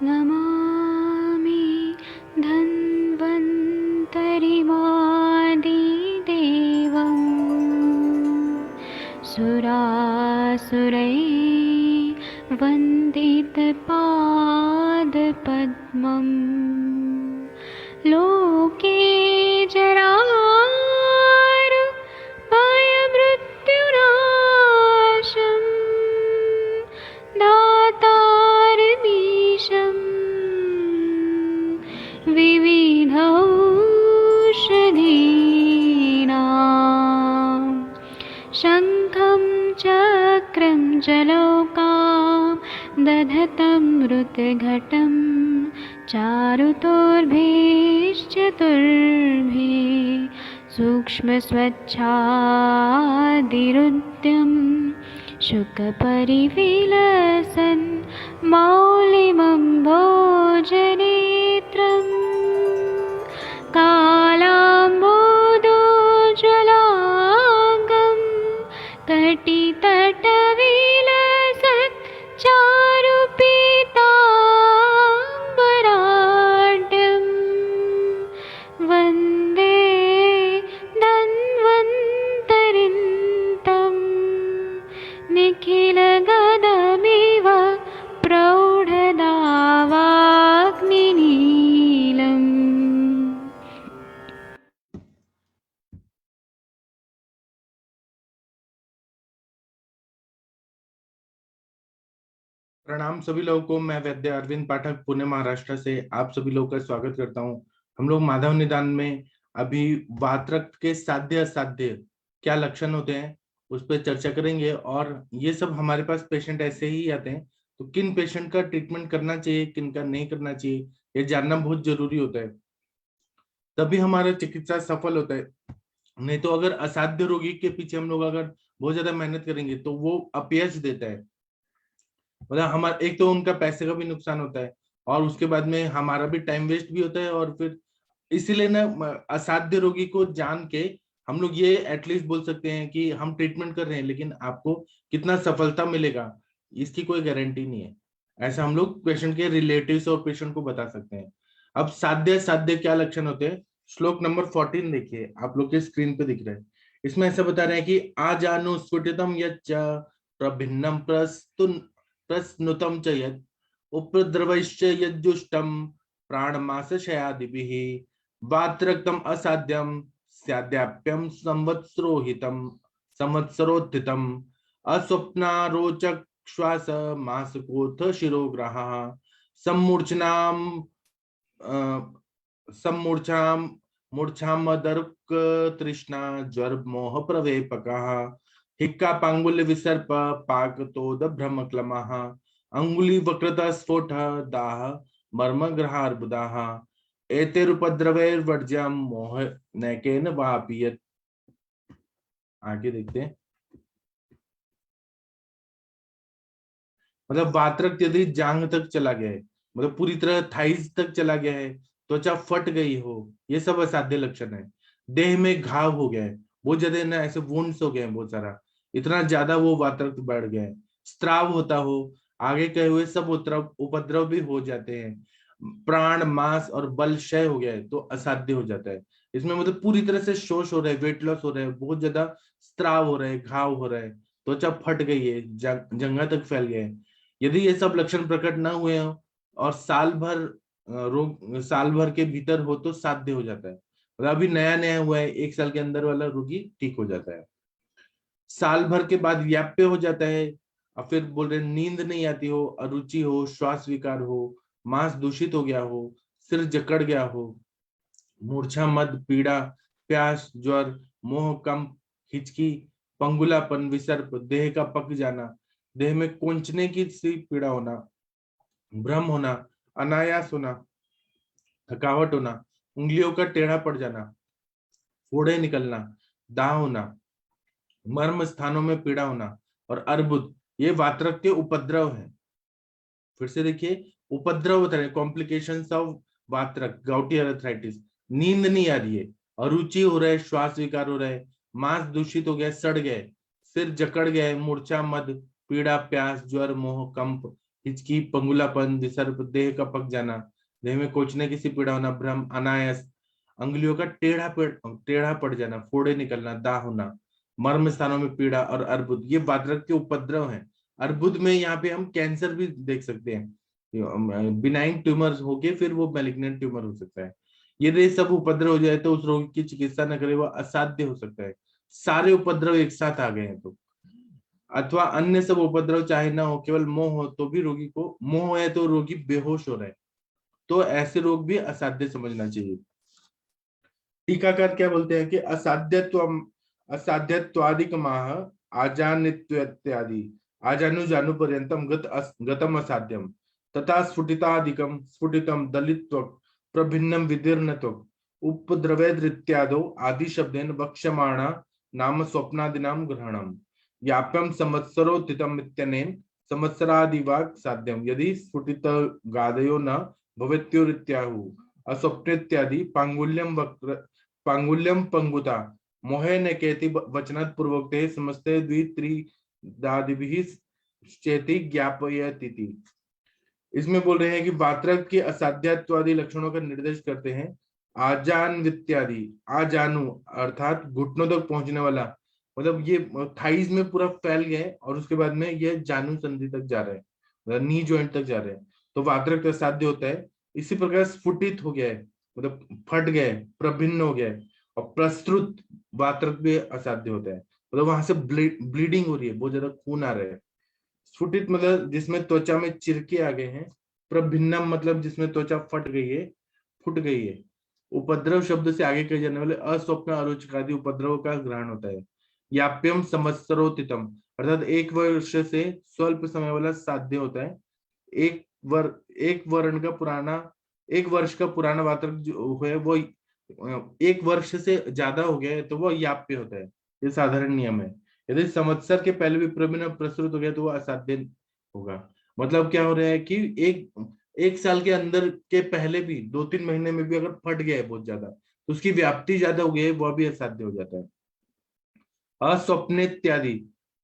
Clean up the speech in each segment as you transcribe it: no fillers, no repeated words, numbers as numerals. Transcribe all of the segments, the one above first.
नमामि धन्वन्तरिमादिदेवम् सुरासुरैर्वन्दितपादपद्मम् लोके जरामृत्युनाशं दातारमीशं विविधौषधीनां शङ्खं चक्रं जलौकां दधतं मृतघटं चारुतोर्भिश्चतुर्भिः सूक्ष्मस्वच्छादिरुद्यं शुकपरिविलसन् मौलिमम्भोजनेत्रम् कालाम्बोदोज्ज्वलाङ्गं कटितटविलसत् चारुपीताम्बराढ्यं वन्दे धन्वन्तरिन्तं निखिलगदमिव प्रौढदावाग्निनीलम्। प्रणाम सभी लोगों को। मैं वैद्य अरविंद पाठक पुणे महाराष्ट्र से आप सभी लोगों का स्वागत करता हूं। हम लोग माधव निदान में अभी वातरक्त के साध्य असाध्य क्या लक्षण होते हैं उस पर चर्चा करेंगे। और ये सब हमारे पास पेशेंट ऐसे ही आते हैं, तो किन पेशेंट का ट्रीटमेंट करना चाहिए, किन का नहीं करना चाहिए, ये जानना बहुत जरूरी होता है, तभी हमारा चिकित्सा सफल होता है। नहीं तो अगर असाध्य रोगी के पीछे हम लोग अगर बहुत ज्यादा मेहनत करेंगे तो वो अपयश देता है। मतलब हमारा एक तो उनका पैसे का भी नुकसान होता है और उसके बाद में हमारा भी टाइम वेस्ट भी होता है। और फिर इसीलिए ना असाध्य रोगी को जान के हम लोग ये एटलीस्ट बोल सकते हैं कि हम ट्रीटमेंट कर रहे हैं, लेकिन आपको कितना सफलता मिलेगा इसकी कोई गारंटी नहीं है। ऐसा हम लोग पेशेंट के रिलेटिव्स और पेशेंट को बता सकते हैं। अब साध्य साध्य क्या लक्षण होते हैं, श्लोक नंबर 14 देखिए, आप लोग के स्क्रीन पे दिख रहा है। इसमें ऐसा बता रहे हैं कि आजानुस्फुटितम यच्च प्रभिन्नम प्रस्नुतम च यत् उपद्रवश्च यज्जुष्टम प्राणमाशयादिभिः वात्रक्तम असाध्यम स्याद्याप्यम संवत्सरोत्थितम अस्वप्नारोचक श्वास मासकोथ शिरोग्राहः सम्मूर्छनाम सम्मूर्छाम मूर्छामदर्क तृष्णा ज्वर मोह प्रवेपकः हिक्का पांगुल्य विसर्प पाकतोद भ्रम क्लमः अंगुली वक्रता स्फोट दाह मर्म ग्रहार्बुदाः एतेरुपद्रवैर्वर्ज्यं मोह नैकेन वापियत्। आगे देखते हैं। मतलब वातरक्त यदि जांग तक चला गया है, मतलब पूरी तरह थाइज तक चला गया है, त्वचा फट गई हो, ये सब असाध्य लक्षण है। देह में घाव हो गया है, बहुत ज्यादा ना ऐसे वुंड्स हो गए हैं, बहुत सारा, इतना ज्यादा वो वातरक्त बढ़ गया है। स्त्राव होता हो, आगे कहे हुए सब उपद्रव भी हो जाते हैं। प्राण मांस और बल क्षय हो गया है तो असाध्य हो जाता है। इसमें मतलब पूरी तरह से शोष हो रहा है, वेट लॉस हो रहा है, बहुत ज्यादा स्त्राव हो रहा है, घाव हो रहा है, त्वचा फट गई है, जंघा तक फैल गया है। यदि ये सब लक्षण प्रकट न हुए हो और साल भर के भीतर हो तो साध्य हो जाता है। मतलब अभी नया नया हुआ है, 1 साल के अंदर वाला रोगी ठीक हो जाता है। साल भर के बाद व्याप्य हो जाता है। और फिर बोल रहे नींद नहीं आती हो, अरुचि हो, श्वास विकार हो, मांस दूषित हो गया हो, सिर जकड़ गया हो, मूर्छा मद पीड़ा, प्यास, ज्वर, मोह, कंप, हिचकी, पंगुलापन, विसर्प, देह का पक जाना, देह में कोंचने की सी पीड़ा होना, भ्रम होना, अनायास होना, थकावट होना, उंगलियों का टेढ़ा पड़ जाना, फोड़े निकलना, दाह होना, मर्म स्थानों में पीड़ा होना और अर्बुद, ये वातरक्त के उपद्रव है। फिर से देखिए, उपद्रव होता है, कॉम्प्लिकेशंस ऑफ वातरक्त, गाउटी अर्थराइटिस। नींद नहीं आ रही है, अरुचि हो रहा है, श्वास विकार हो रहा है, मांस दूषित हो गया, सड़ गए, सिर जकड़ गया है, मूर्छा मद पीड़ा, प्यास, ज्वर, मोह, कंप, हिचकी, पंगुलापन, विसर्प, देह का पक जाना, देह में कोचने की सी पीड़ा होना, भ्रम, अनायास, अंगुलियों का टेढ़ा पड़ जाना, फोड़े निकलना, दाह होना, मर्म स्थानों में पीड़ा और अर्बुद, ये वातरक के उपद्रव हैं। अर्बुद में यहाँ पे हम कैंसर भी देख सकते हैं, बिनाइन ट्यूमर होके फिर वो मैलिग्नेंट ट्यूमर हो सकता है। यदि सब उपद्रव हो जाए तो उस रोगी की चिकित्सा न करे, वह असाध्य हो सकता है। सारे उपद्रव एक साथ आ गए हैं तो, अथवा अन्य सब उपद्रव चाहे ना हो, केवल मोह हो तो भी रोगी को, मोह है तो रोगी बेहोश हो रहा है, तो ऐसे रोग भी असाध्य समझना चाहिए। टीकाकार क्या बोलते हैं कि असाध्यत्वादिकमाह आजानित्यादि आजानु जानु पर्यंतम गतम असाध्यम तथा स्फुटितादिकम स्फुटितम दलित्व प्रभिन्नम विदीर्णत्व उपद्रवेदृत्यादो आदि शब्देन वक्ष्यमाणा नाम स्वप्नादिनाम ग्रहणम व्याप्यम संवत्सरोत्थितम इत्यनेन संवत्सरादिवाक् साध्यम यदि स्फुटित गादयो न भवेत्योरित्याहु अस्वप्नेत्यादि पांगुल्यम पंगुता मोहे न केति वचनात् पूर्वोक्ते समस्ते द्वित्रिदादिभिः चेति ज्ञापयति। इसमें बोल रहे हैं कि वात्रक के असाध्यत्वादि लक्षणों का निर्देश करते हैं। आजान्वित्यादि, आजानु अर्थात घुटनों तक पहुंचने वाला, मतलब ये थाइज में पूरा फैल गया है और उसके बाद में ये जानु संधि तक जा रहे हैं, मतलब नी जॉइंट तक जा रहे हैं, तो वात्रक असाध्य होता है। इसी प्रकार स्फुटित हो गया है, मतलब फट गया है, प्रभिन्न हो गया है, और प्रस्तुत वात्रक भी असाध्य होता है, मतलब वहां से ब्लीडिंग हो रही है, बहुत ज्यादा खून आ रहा है। स्फुटित मतलब जिसमें त्वचा में चिरके आ गए हैं, प्रभिन्नम मतलब जिसमें त्वचा फट गई है, फुट गई है। उपद्रव शब्द से आगे कहे जाने वाले अस्वप्न अरोचक आदि उपद्रव का ग्रहण होता है। याप्यम संवत्सरोतितम अर्थात 1 वर्ष से स्वल्प समय वाला साध्य होता है। एक वर्ष का पुराना वात्रक जो है वो 1 वर्ष से ज्यादा हो गया है तो वो याप्य होता है, ये साधारण नियम है। यदि संवत्सर के पहले भी प्रभिन्न प्रसृत हो गया तो वो असाध्य होगा। मतलब क्या हो रहा है कि एक साल के अंदर के पहले भी 2-3 महीने में भी अगर फट गया है बहुत ज्यादा तो उसकी व्याप्ति ज्यादा हो गई है, वह भी असाध्य हो जाता है। अस्वप्न इत्यादि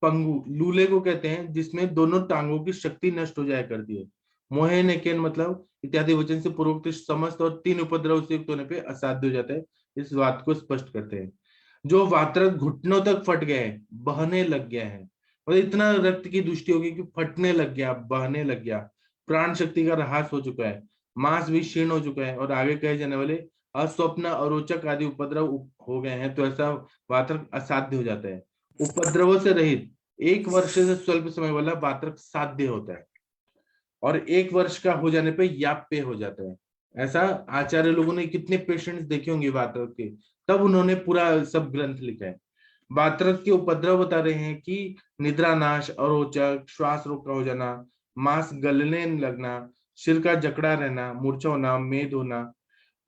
पंगु लूले को कहते हैं जिसमें दोनों टांगों की शक्ति नष्ट हो जाया करती है। मोहे नेकेन मतलब इत्यादि वचन से पूर्वोक्त समस्त और 3 उपद्रव से युक्त होने पे असाध्य हो जाता है, इस बात को स्पष्ट करते हैं। जो वात्रक घुटनों तक फट गया है, बहने लग गया है, मतलब इतना रक्त की दुष्टि होगी कि फटने लग गया, बहने लग गया, प्राण शक्ति का ह्रास हो चुका है, मांस भी क्षीण हो चुका है और आगे कहे जाने वाले अस्वप्न अरोचक आदि उपद्रव हो गए हैं, तो ऐसा वात्रक असाध्य हो जाता है। उपद्रवों से रहित 1 वर्ष से स्वल्प समय वाला वात्रक साध्य होता है और 1 वर्ष का हो जाने पे याप्य हो जाता है। ऐसा आचार्य लोगों ने कितने पेशेंट्स देखे होंगे वात्रक के, तब उन्होंने पूरा सब ग्रंथ लिखा है। वात्रक के उपद्रव बता रहे हैं कि निद्रा नाश, अरोचक, श्वास रोक का हो जाना, मांस गलने लगना, सिर का जकड़ा रहना, मूर्छा होना, मेद होना,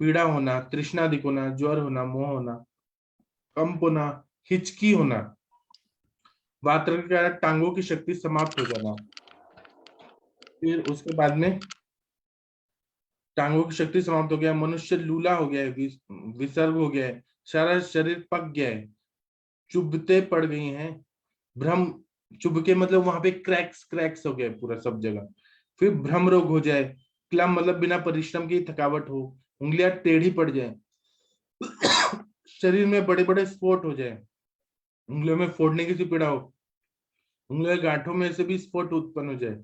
पीड़ा होना, तृष्णा अधिक होना, ज्वर होना, मोह होना, कंप होना, हिचकी होना, वात्रक के कारण टांगों की शक्ति समाप्त हो जाना, फिर उसके बाद में टांगों की शक्ति समाप्त हो गया, मनुष्य लूला हो गया है, विसर्ग हो गया है, सारा शरीर पक गया है, चुभते पड़ गई हैं, भ्रम, चुभके मतलब वहां पे क्रैक्स हो गया पूरा सब जगह, फिर भ्रम रोग हो जाए, क्लम मतलब बिना परिश्रम की थकावट हो, उंगलियां टेढ़ी पड़ जाए, शरीर में बड़े बड़े स्फोट हो जाए, उंगलियों में फोड़ने की सी पीड़ा हो, उंगलियों गांठों में से भी स्फोट उत्पन्न हो जाए,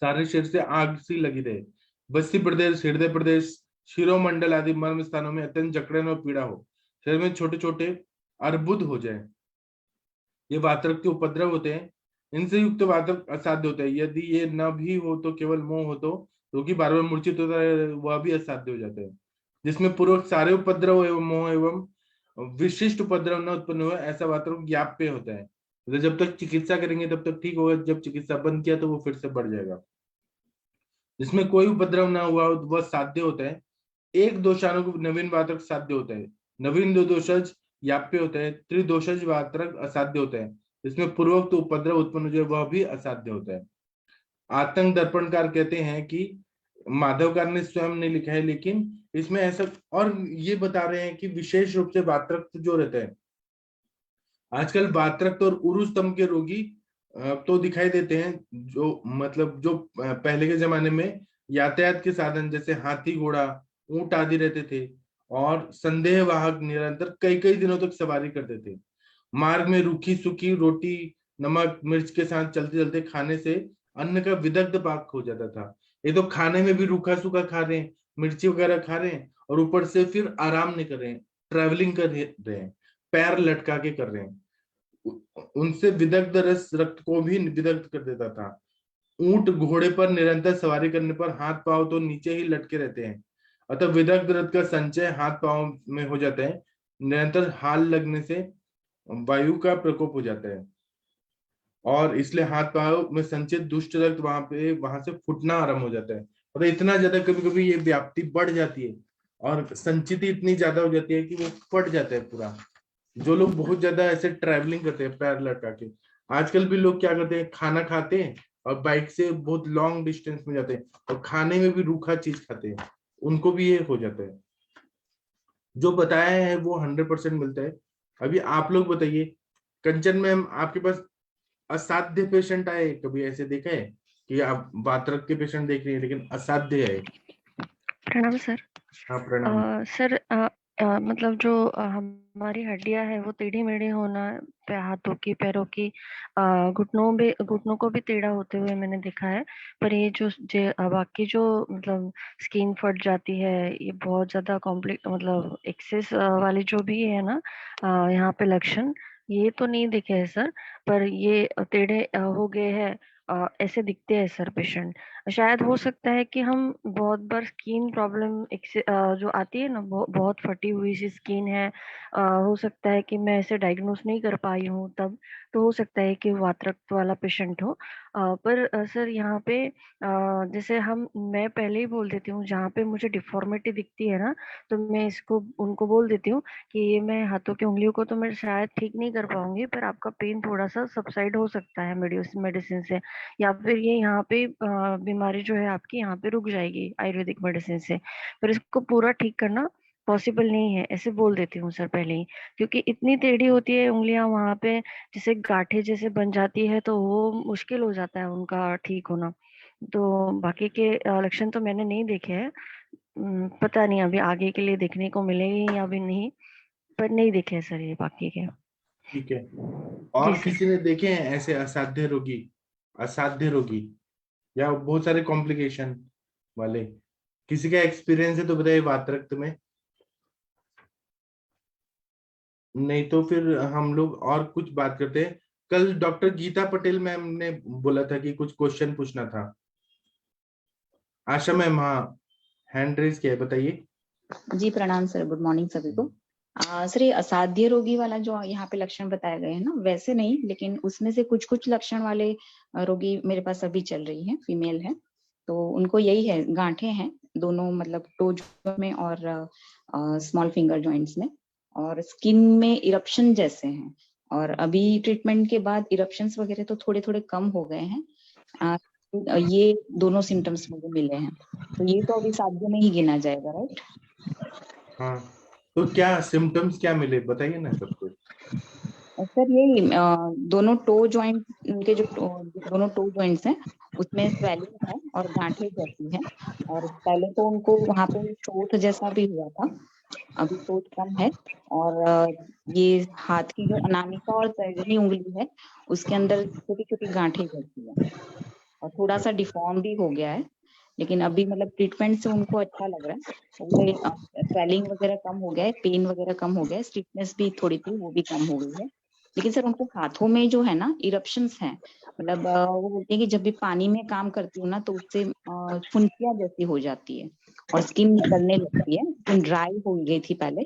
सारे शरीर से आग सी लगी रहे, बस्ती प्रदेश, हृदय प्रदेश, शिरोमंडल आदि मर्म स्थानों में अत्यंत जकड़न और पीड़ा हो, शरीर में छोटे छोटे अर्बुद हो जाए, ये वात्रक के उपद्रव होते हैं। इनसे युक्त वात्रक असाध्य होता है। यदि ये न भी हो तो केवल मोह हो तो रोगी बार बार मूर्छित होता है, वह भी असाध्य हो जाता है। जिसमें पूर्वक सारे उपद्रव एवं मोह एवं विशिष्ट उपद्रव न उत्पन्न हुए, ऐसा वात्रक ज्ञाप्य होता है। तो जब तक चिकित्सा करेंगे तब तक ठीक होगा, जब चिकित्सा बंद किया तो वो फिर से बढ़ जाएगा। जिसमें कोई उपद्रव ना हुआ वह साध्य होता है। एक दोषाणु नवीन वात्रक साध्य होता है, नवीन दो दोषज याप्य होता है, त्रिदोषज वात्रक असाध्य होता है, इसमें पूर्वोक्त उपद्रव उत्पन्न हो जाए वह भी असाध्य होता है। आतंक दर्पणकार कहते हैं कि माधवकार ने स्वयं नहीं लिखा है, लेकिन इसमें ऐसा और ये बता रहे हैं कि विशेष रूप से वात्रक जो रहता है, आजकल वात्रक और उरु स्तंभ के रोगी तो दिखाई देते हैं, जो मतलब जो पहले के जमाने में यातायात के साधन जैसे हाथी घोड़ा ऊंट आदि रहते थे, और संदेहवाहक निरंतर कई कई दिनों तक सवारी करते थे। मार्ग में रूखी सूखी रोटी नमक मिर्च के साथ चलते चलते खाने से अन्न का विदग्ध पाक हो जाता था। ये तो खाने में भी रूखा सूखा खा रहे हैं, मिर्ची वगैरह खा रहे हैं, और ऊपर से फिर आराम नहीं कर रहे हैं, ट्रैवलिंग कर रहे हैं, पैर लटका के कर रहे हैं। उनसे विदग्ध रस रक्त को भी विदग्ध कर देता था। ऊंट घोड़े पर निरंतर सवारी करने पर हाथ पांव तो नीचे ही लटके रहते हैं, अतः विदग्ध रक्त का संचय हाथ पांव में हो जाता है। निरंतर हाल लगने से वायु का प्रकोप हो जाता है, और इसलिए हाथ पांव में संचित दुष्ट रक्त वहां से फूटना आरंभ हो जाता है। और इतना ज्यादा कभी कभी ये व्याप्ति बढ़ जाती है, और संचित इतनी ज्यादा हो जाती है कि वो फट जाता है पूरा। जो लोग बहुत ज्यादा ऐसे ट्रैवलिंग करते हैं पैर लटका के, आजकल भी लोग क्या करते हैं, खाना खाते हैं और बाइक से बहुत लॉन्ग डिस्टेंस में जाते हैं और खाने में भी रूखा चीज खाते हैं, उनको भी ये हो जाता है। जो बताया है वो 100% मिलता है। अभी आप लोग बताइए, कंचन मैम आपके पास असाध्य पेशेंट आए, कभी ऐसे देखा है कि आप वातरक के पेशेंट देख रही है लेकिन असाध्य है? प्रणाम सर। हाँ प्रणाम। सर मतलब जो हमारी हड्डियां है वो टेढ़ी मेढ़ी होना, हाथों की पैरों की, घुटनों को भी टेढ़ा होते हुए मैंने देखा है। पर ये बाकी जो मतलब स्किन फट जाती है, ये बहुत ज्यादा कॉम्प्लिक मतलब एक्सेस वाली जो भी है ना, यहाँ पे लक्षण ये तो नहीं दिखे है सर। पर ये टेढ़े हो गए हैं, ऐसे दिखते हैं सर पेशेंट। शायद हो सकता है कि हम बहुत बार स्किन प्रॉब्लम जो आती है ना, बहुत फटी हुई सी स्किन है, हो सकता है कि मैं ऐसे डायग्नोस नहीं कर पाई हूँ तब। तो हो सकता है कि वातरक्त वाला पेशेंट हो। पर सर यहाँ पे जैसे मैं पहले ही बोल देती हूँ, जहाँ पे मुझे डिफॉर्मिटी दिखती है ना, तो मैं इसको उनको बोल देती हूँ कि ये मैं हाथों की उंगलियों को तो मैं शायद ठीक नहीं कर पाऊंगी, पर आपका पेन थोड़ा सा सबसाइड हो सकता है मेडिसिन से, या फिर ये यहाँ पे बीमारी जो है आपकी यहाँ पे रुक जाएगी आयुर्वेदिक मेडिसिन से। पर इसको पूरा ठीक करना पॉसिबल नहीं है, ऐसे बोल देती हूँ सर पहले ही। क्योंकि इतनी टेढ़ी होती है उंगलियां वहां पे, जैसे गांठें जैसे बन जाती है, तो वो मुश्किल हो जाता है उनका ठीक होना। तो बाकी के लक्षण तो मैंने नहीं देखे हैं। पता नहीं अभी आगे के लिए देखने को मिलेंगे या भी नहीं, पर नहीं देखे हैं सर ये बाकी के। ठीक है। जी और सर। किसी ने देखे हैं ऐसे असाध्य रोगी? असाध्य रोगी या बहुत सारे कॉम्प्लिकेशन वाले, किसी का एक्सपीरियंस है तो बताइए वातरक्त में। नहीं तो फिर हम लोग और कुछ बात करते हैं। कल डॉक्टर गीता पटेल मैम ने बोला था कि कुछ क्वेश्चन पूछना था। आशा मैम, हाँ, हैंड रेज किया है, बताइए। जी प्रणाम सर, गुड मॉर्निंग सभी को। सर ये असाध्य रोगी वाला जो यहाँ पे लक्षण बताए गए हैं ना, वैसे नहीं, लेकिन उसमें से कुछ कुछ लक्षण वाले रोगी मेरे पास अभी चल रही हैं, फीमेल है। तो उनको यही है, गांठें हैं दोनों, मतलब टो जॉइंट में और स्मॉल फिंगर जॉइंट्स में, और स्किन में इरप्शन जैसे हैं। और अभी ट्रीटमेंट के बाद इरप्शंस वगैरह तो थोड़े थोड़े कम हो गए हैं। ये दोनों सिम्टम्स मुझे मिले हैं, तो ये तो अभी साध्य में ही गिना जाएगा, राइट? हाँ, तो क्या सिम्टम्स क्या मिले, बताइए ना सब कुछ। सर यही दोनों टो जॉइंट, उनके जो दोनों टो जॉइंट्स हैं उसमें स्वेलिंग है और गांठें जैसी है। और पहले तो उनको वहां पे शोथ जैसा भी हुआ था, अभी शोथ कम है। और ये हाथ की जो अनामिका और तर्जनी उंगली है, उसके अंदर छोटी छोटी गांठें जैसी है, और थोड़ा सा डिफॉर्म भी हो गया है। लेकिन अभी मतलब ट्रीटमेंट से उनको अच्छा लग रहा है, स्वेलिंग वगैरह कम हो गया है, पेन वगैरह कम हो गया है, स्टिफनेस भी थोड़ी थी वो भी कम हो गई है। लेकिन सर उनको हाथों में जो है ना इरप्शंस हैं, मतलब वो बोलते हैं कि जब भी पानी में काम करती हूँ ना, तो उससे फुंसिया जैसी हो जाती है और स्किन निकलने लगती है। स्किन ड्राई हो गई थी पहले,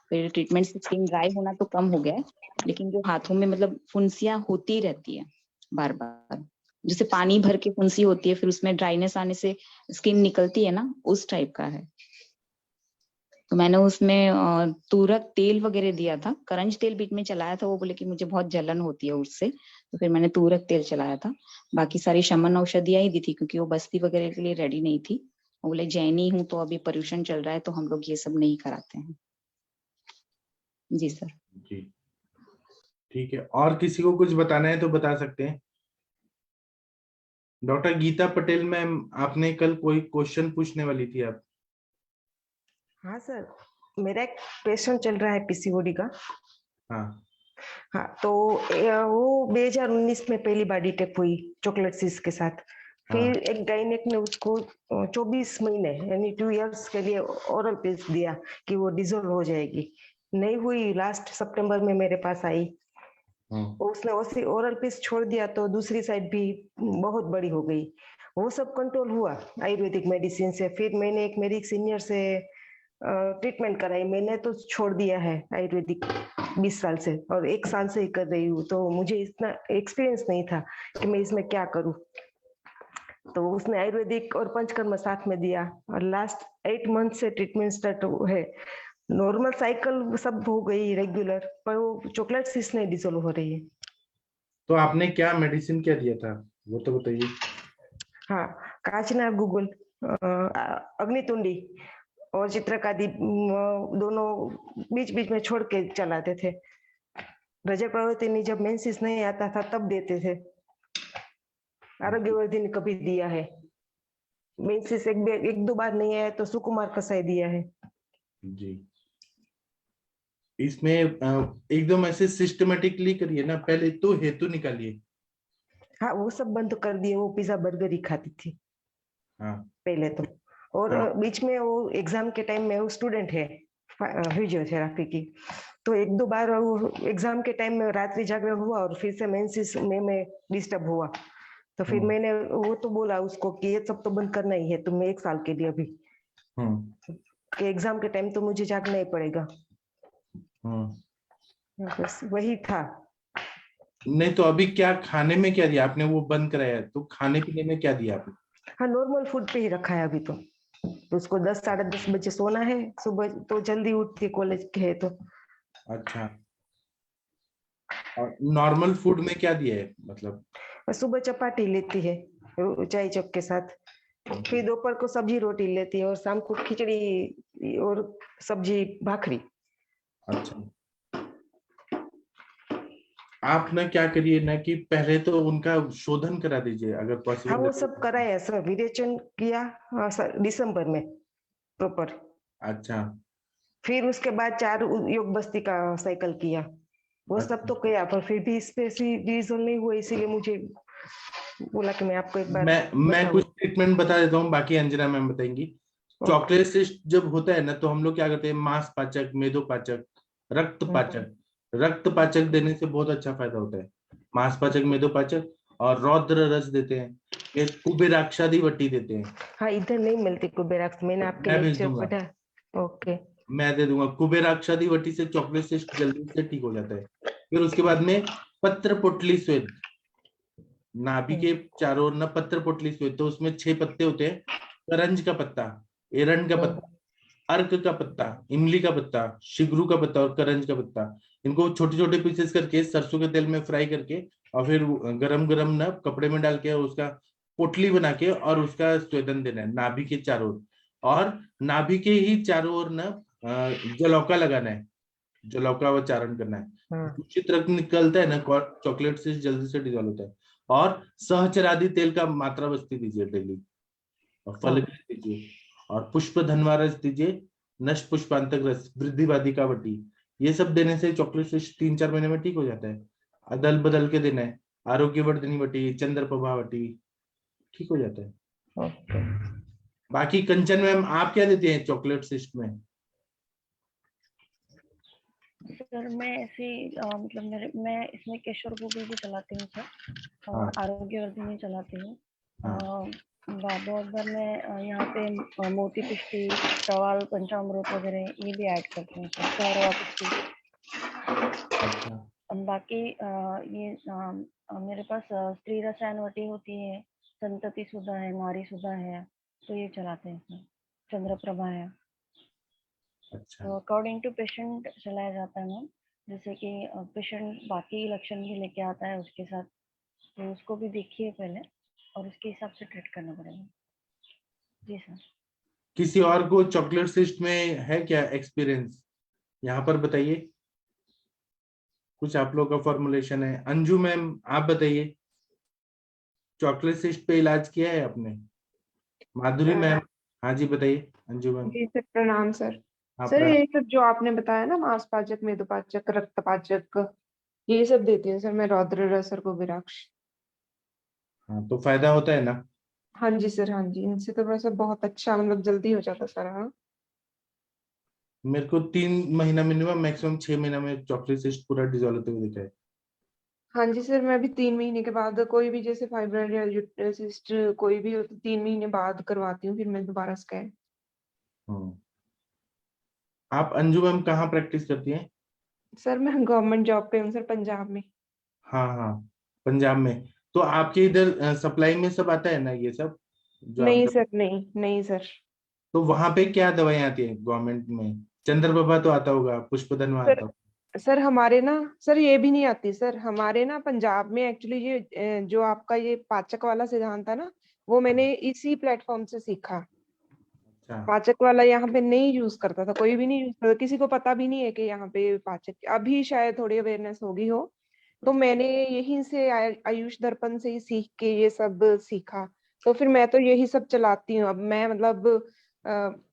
फिर ट्रीटमेंट से स्किन ड्राई होना तो कम हो गया है, लेकिन जो हाथों में मतलब फुंसिया होती रहती है बार बार, जैसे पानी भर के फुंसी होती है फिर उसमें ड्राइनेस आने से स्किन निकलती है ना, उस टाइप का है। तो मैंने उसमें तूरक तेल वगैरह दिया था, करंज तेल बीच में चलाया था, वो बोले कि मुझे बहुत जलन होती है उससे, तो फिर मैंने तूरक तेल चलाया था। बाकी सारी शमन औषधियां ही दी थी, क्योंकि वो बस्ती वगैरह के लिए रेडी नहीं थी। वो बोले जैनी हूँ तो अभी पर्यूषण चल रहा है, तो हम लोग ये सब नहीं कराते हैं। जी सर। जी ठीक है, और किसी को कुछ बताना है तो बता सकते हैं। डॉक्टर गीता पटेल मैम, आपने कल कोई क्वेश्चन पूछने वाली थी आप? हाँ सर, मेरा एक पेशेंट चल रहा है पीसीओडी का। हाँ हाँ, तो वो 2019 में पहली बार डिटेक्ट हुई चॉकलेट सिस के साथ। फिर एक गायनेक ने उसको 24 महीने यानी 2 इयर्स के लिए ओरल पिल्स दिया कि वो डिजोल्व हो जाएगी। नहीं हुई, लास्ट सितंबर में मेरे पास आई। उसने उसी ओरल पिल्स छोड़ दिया तो दूसरी साइड भी बहुत बड़ी हो गई। वो सब कंट्रोल हुआ आयुर्वेदिक मेडिसिन से। फिर मैंने एक मेरी सीनियर से ट्रीटमेंट कराई। मैंने तो छोड़ दिया है आयुर्वेदिक 20 साल से, और 1 साल से ही कर रही हूँ, तो मुझे इतना एक्सपीरियंस नहीं था कि मैं इसमें क्या करूँ। तो उसने आयुर्वेदिक और पंचकर्म साथ में दिया, और लास्ट 8 मंथ से ट्रीटमेंट स्टार्ट है। नॉर्मल साइकिल सब हो गई रेगुलर, पर वो चॉकलेट सिस नहीं डिसॉल्व हो रही है। तो आपने क्या मेडिसिन क्या दिया था, वो तो बताइए। हाँ, काचना गूगल, अग्नितुंडी और चित्रकादि दोनों बीच बीच में छोड़ के चलाते थे। रजक प्रवर्तिनी जब मेंसेस नहीं आता था तब देते थे। आरोग्यवर्धिनी कभी दिया है। मेंसेस एक दो बार नहीं आया तो सुकुमार कसाई दिया है। जी, इसमें एकदम ऐसे सिस्टमेटिकली करिए ना, पहले तो हेतु निकालिए। हाँ, वो सब बंद कर दिए। वो पिज्जा बर्गर ही खाती थी हाँ पहले तो। और हाँ। बीच में वो एग्जाम के टाइम में वो स्टूडेंट है फिजियोथेरापी की, तो 1-2 बार वो एग्जाम के टाइम में रात्रि जागरण हुआ और फिर से मेंसेस में डिस्टर्ब हुआ। तो फिर मैंने वो तो बोला उसको कि ये सब तो बंद करना ही है तुम्हें 1 साल के लिए अभी, कि एग्जाम के टाइम तो मुझे जागना ही पड़ेगा। बस वही था। नहीं तो अभी क्या खाने में क्या दिया आपने, वो बंद कराया तो खाने पीने में क्या दिया आपने? हाँ, नॉर्मल फूड पे ही रखा है अभी तो उसको 10 साढ़े 10 बजे सोना है, सुबह तो जल्दी उठती है कॉलेज के है तो। अच्छा, और नॉर्मल फूड में क्या दिया है मतलब? सुबह चपाती लेती है चाय चौक के साथ, फिर दोपहर को सब्जी रोटी लेती है, और शाम को खिचड़ी और सब्जी भाखरी। अच्छा, आप ना क्या करिए ना कि पहले तो उनका शोधन करा दीजिए अगर हाँ, पॉसिबल वो है। सब कराया सर, विरेचन किया दिसंबर में प्रॉपर। अच्छा फिर उसके बाद 4 योग बस्ती का साइकिल किया, वो सब तो किया, पर फिर भी इस पे रीजन नहीं हुआ, इसीलिए मुझे बोला कि मैं आपको एक बार मैं कुछ ट्रीटमेंट बता देता हूँ, बाकी अंजना मैम बताएंगी। चॉकलेट सिस्ट जब होता है ना तो हम लोग क्या करते हैं, मांस पाचक, मेदोपाचक, रक्त पाचक। रक्त पाचक देने से बहुत अच्छा फायदा होता है। मांस पाचक, मेदोपाचक और रौद्र रस देते हैं, ये कुबेराक्षादि वटी देते हैं। हाँ, इधर नहीं मिलती कुबेराक्स, मैंने आपके मैं भेज लेक्चर दूंगा, पढ़ा। ओके, मैं दे दूंगा। कुबेराक्षादि वटी से चॉकलेट सिस्ट जल्दी से ठीक हो जाता है। फिर उसके बाद में पत्र पुटली स्वेद, नाभि के चारों ओर ना पत्र पुटली स्वेद, तो उसमें 6 पत्ते होते हैं। करंज का पत्ता, एरंड का पत्ता, अर्क का पत्ता, इमली का पत्ता, शिगरू का पत्ता और करंज का पत्ता, इनको छोटे छोटे पीसेस करके सरसों के तेल में फ्राई करके और फिर गरम गरम ना कपड़े में डाल के उसका पोटली बना के और उसका स्वेदन देना है नाभि के चारों ओर। और नाभि के ही चारों ओर ना जलौका लगाना है, जलौका व चारण करना है। दूषित रक्त निकलता है ना, चॉकलेट से जल्दी से डिजोल्व होता है। और सहचरादि तेल का मात्रा बस्ती दीजिए डेली, और फल दीजिए, और पुष्प धनवा रस दीजिए, नष्ट पुष्पांतक रस, वृद्धिवादी का वटी, ये सब देने से चॉकलेट से 3-4 महीने में ठीक हो जाता है। अदल बदल के देना है, आरोग्यवर्धनी वटी, चंद्र प्रभा वटी, ठीक हो जाता है। बाकी कंचन मैम आप क्या देते हैं चॉकलेट सिस्ट में? सर मैं ऐसे मतलब मैं इसमें केशर गूगल भी चलाती हूँ सर, और हाँ। आरोग्यवर्धिनी चलाती हूँ। हाँ। बहुत बार मैं यहाँ पे मोती पिष्टी, सवाल, पंचामृत वगैरह ये भी ऐड करती हूँ सर, सहरवा पिष्टी। अच्छा, बाकी ये मेरे पास स्त्री रसायन वटी होती है, संतति सुधा है, नारी सुधा है, तो ये चलाते हैं सर, चंद्र प्रभा है। अच्छा, तो अकॉर्डिंग टू पेशेंट चलाया जाता है मैम, जैसे कि पेशेंट बाकी लक्षण भी लेके आता है उसके साथ, तो उसको भी देखिए पहले और उसके हिसाब से ट्रीट करना पड़ेगा। जी सर। किसी और को चॉकलेट सिस्ट में है क्या एक्सपीरियंस, यहाँ पर बताइए। कुछ आप लोग का फॉर्मुलेशन है। अंजू मैम आप बताइए। चॉकलेट सिस्ट पे इलाज किया है आपने? माधुरी मैम, हाँ जी बताइए। अंजू मैम। जी सर, प्रणाम सर। हाँ सर ये सब जो आपने बताया ना, मांसपाचक, मेदोपाचक, रक्तपाचक, ये सब देती हूँ सर मैं, रौद्र रस और गोविराक्ष। हाँ, तो फायदा होता है ना? हाँ जी सर, हाँ जी, इनसे तो वैसे बहुत अच्छा, मतलब जल्दी हो जाता सर। हाँ मेरे को 3 महीना मिनिमम, मैक्सिमम 6 महीना में चॉकलेट सिस्ट पूरा डिजोल्व होते हुए दिखा है। हाँ जी सर, मैं भी 3 महीने के बाद कोई भी जैसे फाइब्रोइड या सिस्ट कोई भी हो तो 3 महीने बाद करवाती हूँ फिर मैं दोबारा स्कैन। हम्म। आप अंजू मैम कहाँ प्रैक्टिस करती हैं? सर मैं गवर्नमेंट जॉब पे हूँ सर, पंजाब में। हाँ हाँ, पंजाब में। तो आपके इधर सप्लाई में सब आता है ना ये सब जो आप नहीं सर, नहीं नहीं सर। तो वहां पे क्या दवाइयाँ आती है गवर्नमेंट में? चंद्रप्रभा तो आता होगा, पुष्पधन आता सर होगा। सर हमारे ना, सर ये भी नहीं आती सर हमारे ना पंजाब में। एक्चुअली ये जो आपका ये पाचक वाला सिद्धांत था ना, वो मैंने इसी प्लेटफॉर्म से सीखा। अच्छा। पाचक वाला यहाँ पे नहीं यूज करता था, कोई भी नहीं यूज करता, किसी को पता भी नहीं है कि यहाँ पे पाचक, अभी शायद थोड़ी अवेयरनेस होगी हो। तो मैंने यहीं से आयुष दर्पण से ही सीख के ये सब सीखा। तो फिर मैं तो यही सब चलाती हूँ अब मैं, मतलब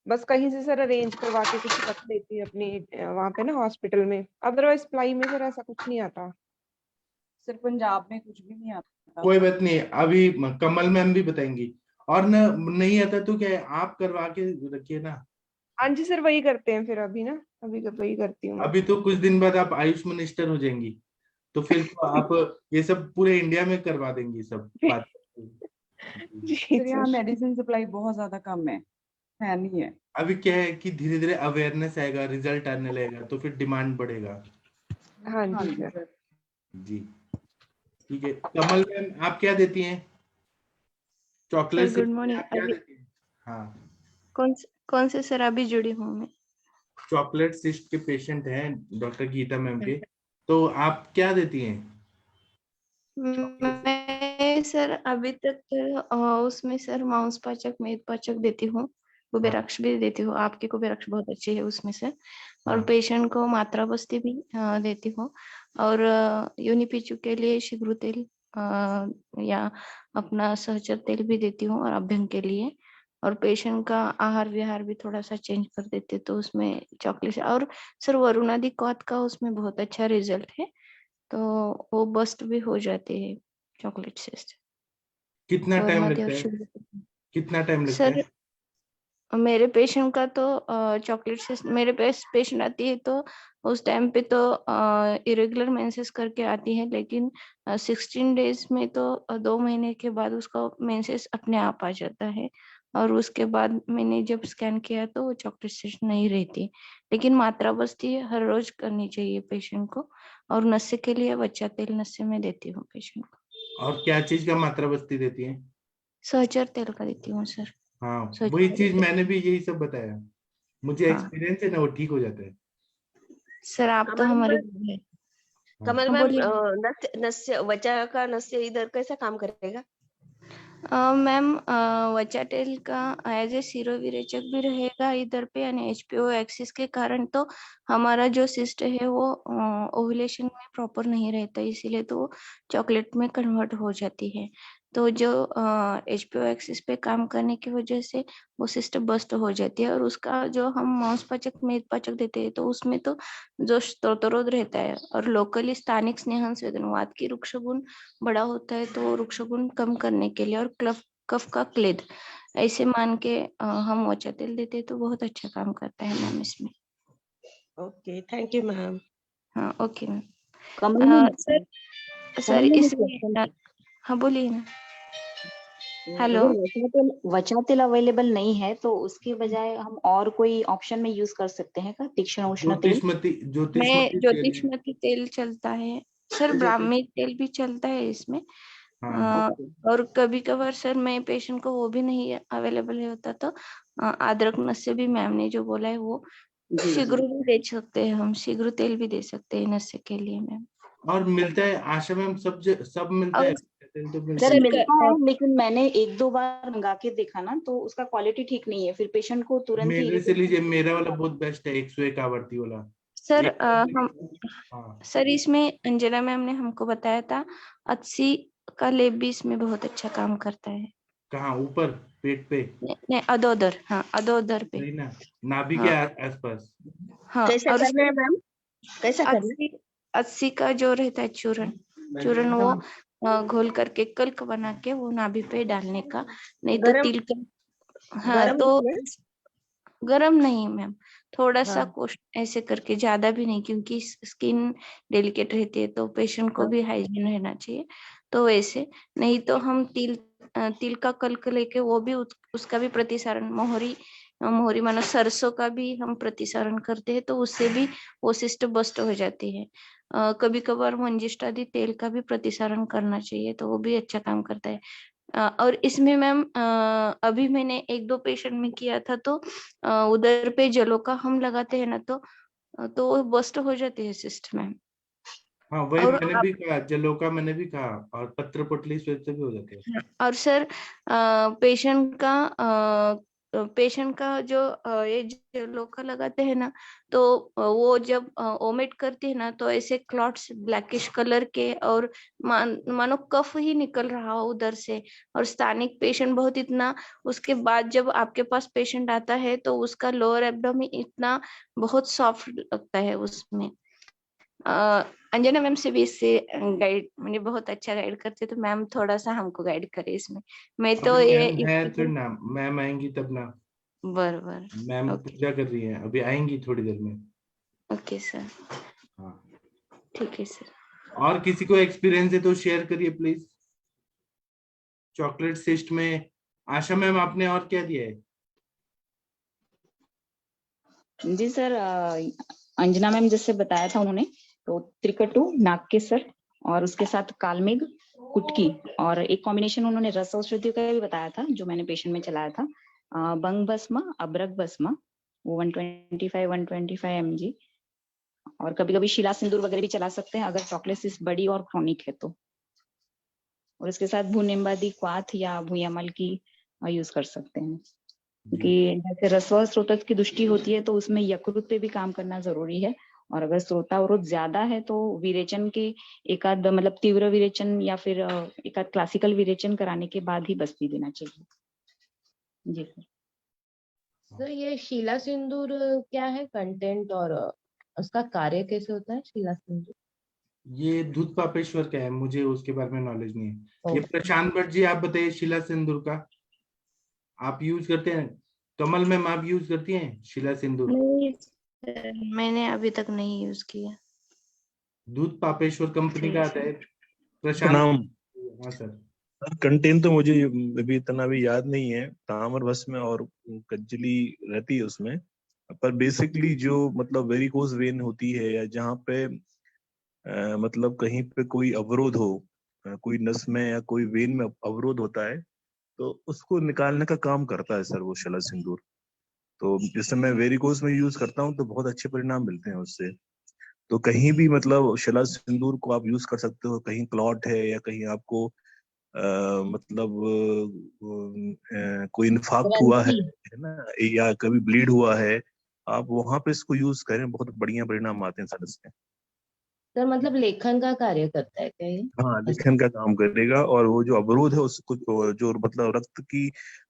बस कहीं से सर अरेंज करवा के कुछ रख देती हूँ अपनी वहां पे ना हॉस्पिटल में। अदरवाइज सप्लाई में सर ऐसा कुछ नहीं आता। सर पंजाब में कुछ भी नहीं आता। कोई बात नहीं, अभी कमल मैम भी बताएंगी। और न नहीं आता तो क्या है, आप करवा के रखिए ना। हाँ जी सर, वही करते हैं फिर अभी ना, अभी वही करती हूँ मैं। अभी तो कुछ दिन बाद आप आयुष मिनिस्टर हो जाएंगी, तो फिर तो आप ये सब पूरे इंडिया में करवा देंगी सब बात। जी सर यहाँ सर। मेडिसिन सप्लाई बहुत ज्यादा कम है नहीं है। अभी क्या है कि धीरे धीरे अवेयरनेस आएगा, रिजल्ट आने लगेगा, तो फिर डिमांड बढ़ेगा। हाँ हाँ जी जी सर। सर। जी ठीक है। कमल मैम आप क्या देती हैं? चॉकलेट सर से गुड मॉर्निंग। आप क्या अभी देती हैं? हाँ, कौन से सर अभी जुड़ी हूँ मैं। चॉकलेट सिस्ट के पेशेंट हैं डॉक्टर गीता मैम के, तो आप क्या देती हैं चॉकलेट सिस्ट? मैं सर अभी तक उसमें सर मांसपाचक, मेदपाचक देती हूँ, हाँ कुबेरक्ष भी देती हूँ। आपकी कुबेरक्ष बहुत अच्छी है उसमें से। और हाँ। पेशेंट को मात्रा बस्ती भी देती हूँ। और यूनिपिचू के लिए शिग्रु तेल या अपना सहचर तेल भी देती हूँ, और अभ्यंग के लिए। और पेशेंट का आहार विहार भी थोड़ा सा चेंज कर देते तो उसमें चॉकलेट। और सर वरुणादि कौत का उसमें बहुत अच्छा रिजल्ट है, तो वो बस्ट भी हो जाते हैं चॉकलेट से। कितना टाइम वरुणादि और लगता है? शुगर। कितना टाइम लगता सर है? मेरे पेशेंट का तो चॉकलेट से मेरे पास पेशेंट आती है तो उस टाइम पे तो इरेगुलर मेंसेस करके आती है, लेकिन 16 डेज में तो 2 महीने के बाद उसका मेंसेस अपने आप आ जाता है। और उसके बाद मैंने जब स्कैन किया तो वो चॉकलेट सिस्ट नहीं रहती, लेकिन मात्रा बस्ती हर रोज करनी चाहिए पेशेंट को। और नशे के लिए बच्चा तेल नशे में देती हूँ पेशेंट को। और क्या चीज का मात्रा बस्ती देती है? सहचर तेल का देती हूँ सर। हाँ, वही सहचर चीज तेल। मैंने भी यही सब बताया, मुझे हाँ एक्सपीरियंस है ना, वो ठीक हो जाता है। सर, आप तो कमल हमारे मैम, गुरु हैं। कमल हाँ मैम, बोलिए। नस्य नस्य वचा का नस्य इधर कैसा काम करेगा? मैम वचाटेल का एज ए सीरो विरेचक भी रहेगा इधर पे, यानी एचपीओ एक्सिस के कारण तो हमारा जो सिस्ट है वो ओव्यूलेशन में प्रॉपर नहीं रहता, इसीलिए तो चॉकलेट में कन्वर्ट हो जाती है। तो जो एचपीओ एक्सिस पे काम करने की वजह से वो सिस्ट बस्ट हो जाती है। और उसका जो हम मांसपाचक मेदपाचक देते हैं तो उसमें तो जो स्तोत्ररोध रहता है, और लोकली स्थानिक स्नेहन स्वेदनवाद की रुक्ष गुण बड़ा होता है, तो वृक्ष गुण कम करने के लिए, और कफ का क्लेद ऐसे मान के हम वचा तेल देते हैं, तो बहुत अच्छा काम करता है मैम इसमें। Okay, thank you ma'am. हाँ ओके मैम। कमल मैम, सर कमल मैम एक इसमें क्वेश्चन। हाँ बोलिए ना। हेलो। अगर वचा तेल अवेलेबल नहीं है तो उसके बजाय हम और कोई ऑप्शन में यूज कर सकते हैं क्या, तीक्ष्ण उष्ण तेल? ज्योतिषमती तेल है। ज्योतिषमती तेल चलता है सर, ब्राह्मी तेल भी चलता है इसमें। हाँ और कभी कभार सर मैं पेशेंट को वो भी नहीं अवेलेबल होता तो अदरक नशे भी मैम ने जो बोला है वो जी शीघ्र जी। भी दे सकते हैं, हम शीघ्र तेल भी दे सकते हैं नशे के लिए मैम। और मिलता है आशा मैम, सब मिलता है, और तेल तो मिलता सर है। मिलता है, लेकिन मैंने एक दो बार मंगा के देखा ना तो उसका क्वालिटी ठीक नहीं है, फिर पेशेंट को तुरंत ही मेरे से लीजिए, मेरा वाला इरिटेशन। बहुत बेस्ट है, 101 आवर्ती वाला। सर एक बार हम हाँ सर इसमें अंजना मैम ने हमको बताया था 80 का लेप भी इसमें बहुत अच्छा काम करता है। कहाँ, ऊपर पेट पे? नहीं, अधोदर, हाँ अधोदर पे, सही ना, नाभि के हाँ आसपास। हाँ। कैसे और करना है मैम, कैसा करना है? 80 का जो रहता है चूरन वो घोल करके कल्क बना के वो नाभि पे डालने का, नहीं तो गरम तिल का, हाँ गरम तो इसमें? गरम नहीं मैम, थोड़ा सा हाँ कोश ऐसे करके, ज्यादा भी नहीं, क्योंकि स्किन डेलिकेट रहती है तो पेशेंट को हाँ भी हाइजीन रहना चाहिए। तो वैसे नहीं तो हम तिल का कल्क लेके वो भी उसका भी प्रतिसारण, मोहरी मानो सरसों का भी हम प्रतिसारण करते हैं, तो उससे भी वो सिस्ट बस्ट हो जाती है। कभी कभार मंजिष्ठादि तेल का भी प्रतिसारण करना चाहिए, तो वो भी अच्छा काम करता है। और इसमें मैम अभी मैंने 1-2 पेशेंट में किया था, तो उधर पे जलों का हम लगाते हैं ना, तो वो बस्ट हो जाती है सिस्ट मैम। हाँ वही और मैंने भी कहा, जलों का मैंने भी कहा, और पत्र पुटली स्वेद से भी हो जाते हैं। और सर पेशेंट का जो ये जलों का लगाते हैं ना, तो वो जब ओमिट करती है ना, तो ऐसे क्लॉट्स ब्लैकिश कलर के, और मानो कफ ही निकल रहा हो उधर से, और स्थानिक पेशेंट बहुत इतना, उसके बाद जब आपके पास पेशेंट आता है तो उसका लोअर एब्डोमेन इतना बहुत सॉफ्ट लगता है उसमें। अंजना मैम से भी इससे गाइड, मैंने बहुत अच्छा गाइड करते, तो मैम थोड़ा सा हमको गाइड करे इसमें। मैं तो अभी ये मैम है तो ना, मैम आएंगी तब ना, बराबर। मैम ओके पूजा कर रही है, अभी आएंगी थोड़ी देर में। ओके सर, हाँ, ठीक है सर। और किसी को एक्सपीरियंस है तो शेयर करिए प्लीज। चॉकलेट सिस्ट में आशा मैम आपने और क्या दिया है? जी सर, अंजना मैम जैसे बताया था उन्होंने, तो त्रिकटु, नागकेसर और उसके साथ कालमेघ, कुटकी, और एक कॉम्बिनेशन उन्होंने रस औषधियों का भी बताया था जो मैंने पेशेंट में चलाया था, बंग भस्म, अबरक भस्म, वो 125 mg, और कभी कभी शिला सिंदूर वगैरह भी चला सकते हैं अगर चॉकलेसिस बड़ी और क्रॉनिक है तो, और इसके साथ भूनिम्बादी क्वाथ या भूयामल की यूज कर सकते हैं, क्योंकि जैसे रसव स्रोतक की दृष्टि होती है तो उसमें यकृत पे भी काम करना जरूरी है, और अगर स्रोतावरोध ज्यादा है तो विरेचन के एकाध मतलब तीव्र विरेचन या फिर एकाध क्लासिकल विरेचन कराने के बाद ही बस्ती देना चाहिए। जी सर। सर ये शीला सिंदूर क्या है कंटेंट, और उसका कार्य कैसे होता है शीला सिंदूर? ये दूध पापेश्वर का है, मुझे उसके बारे में नॉलेज नहीं है। ये ओके। प्रशांत भट्ट जी आप बताइए, शिला सिंदूर का आप यूज करते हैं? कमल मैम आप यूज करती हैं शिला सिंदूर? नहीं सर, मैंने अभी तक नहीं यूज किया। दूध पापेश्वर कंपनी का आता है। प्रशांत। प्रणाम हाँ सर। कंटेंट तो मुझे अभी इतना भी याद नहीं है, ताम्र भस्म में और कज्जली रहती है उसमें, पर बेसिकली जो मतलब वेरिकोज वेन होती है या जहाँ पे मतलब कहीं पे कोई अवरोध हो, कोई नस में या कोई वेन में अवरोध होता है, तो उसको निकालने का काम करता है सर वो शिला सिंदूर। तो जिस मैं वेरिकोज में यूज करता हूँ तो बहुत अच्छे परिणाम मिलते हैं उससे। तो कहीं भी मतलब शिला सिंदूर को आप यूज कर सकते हो, कहीं क्लॉट है या कहीं आपको मतलब कोई इन्फाक्ट हुआ है ना, या कभी ब्लीड हुआ है, आप वहां पे इसको यूज करें, बहुत बढ़िया परिणाम आते हैं सर इसके। सर मतलब लेखन का कार्य करता है क्या ये? हाँ, लेखन का काम करेगा, और वो जो अवरोध है उसको, जो मतलब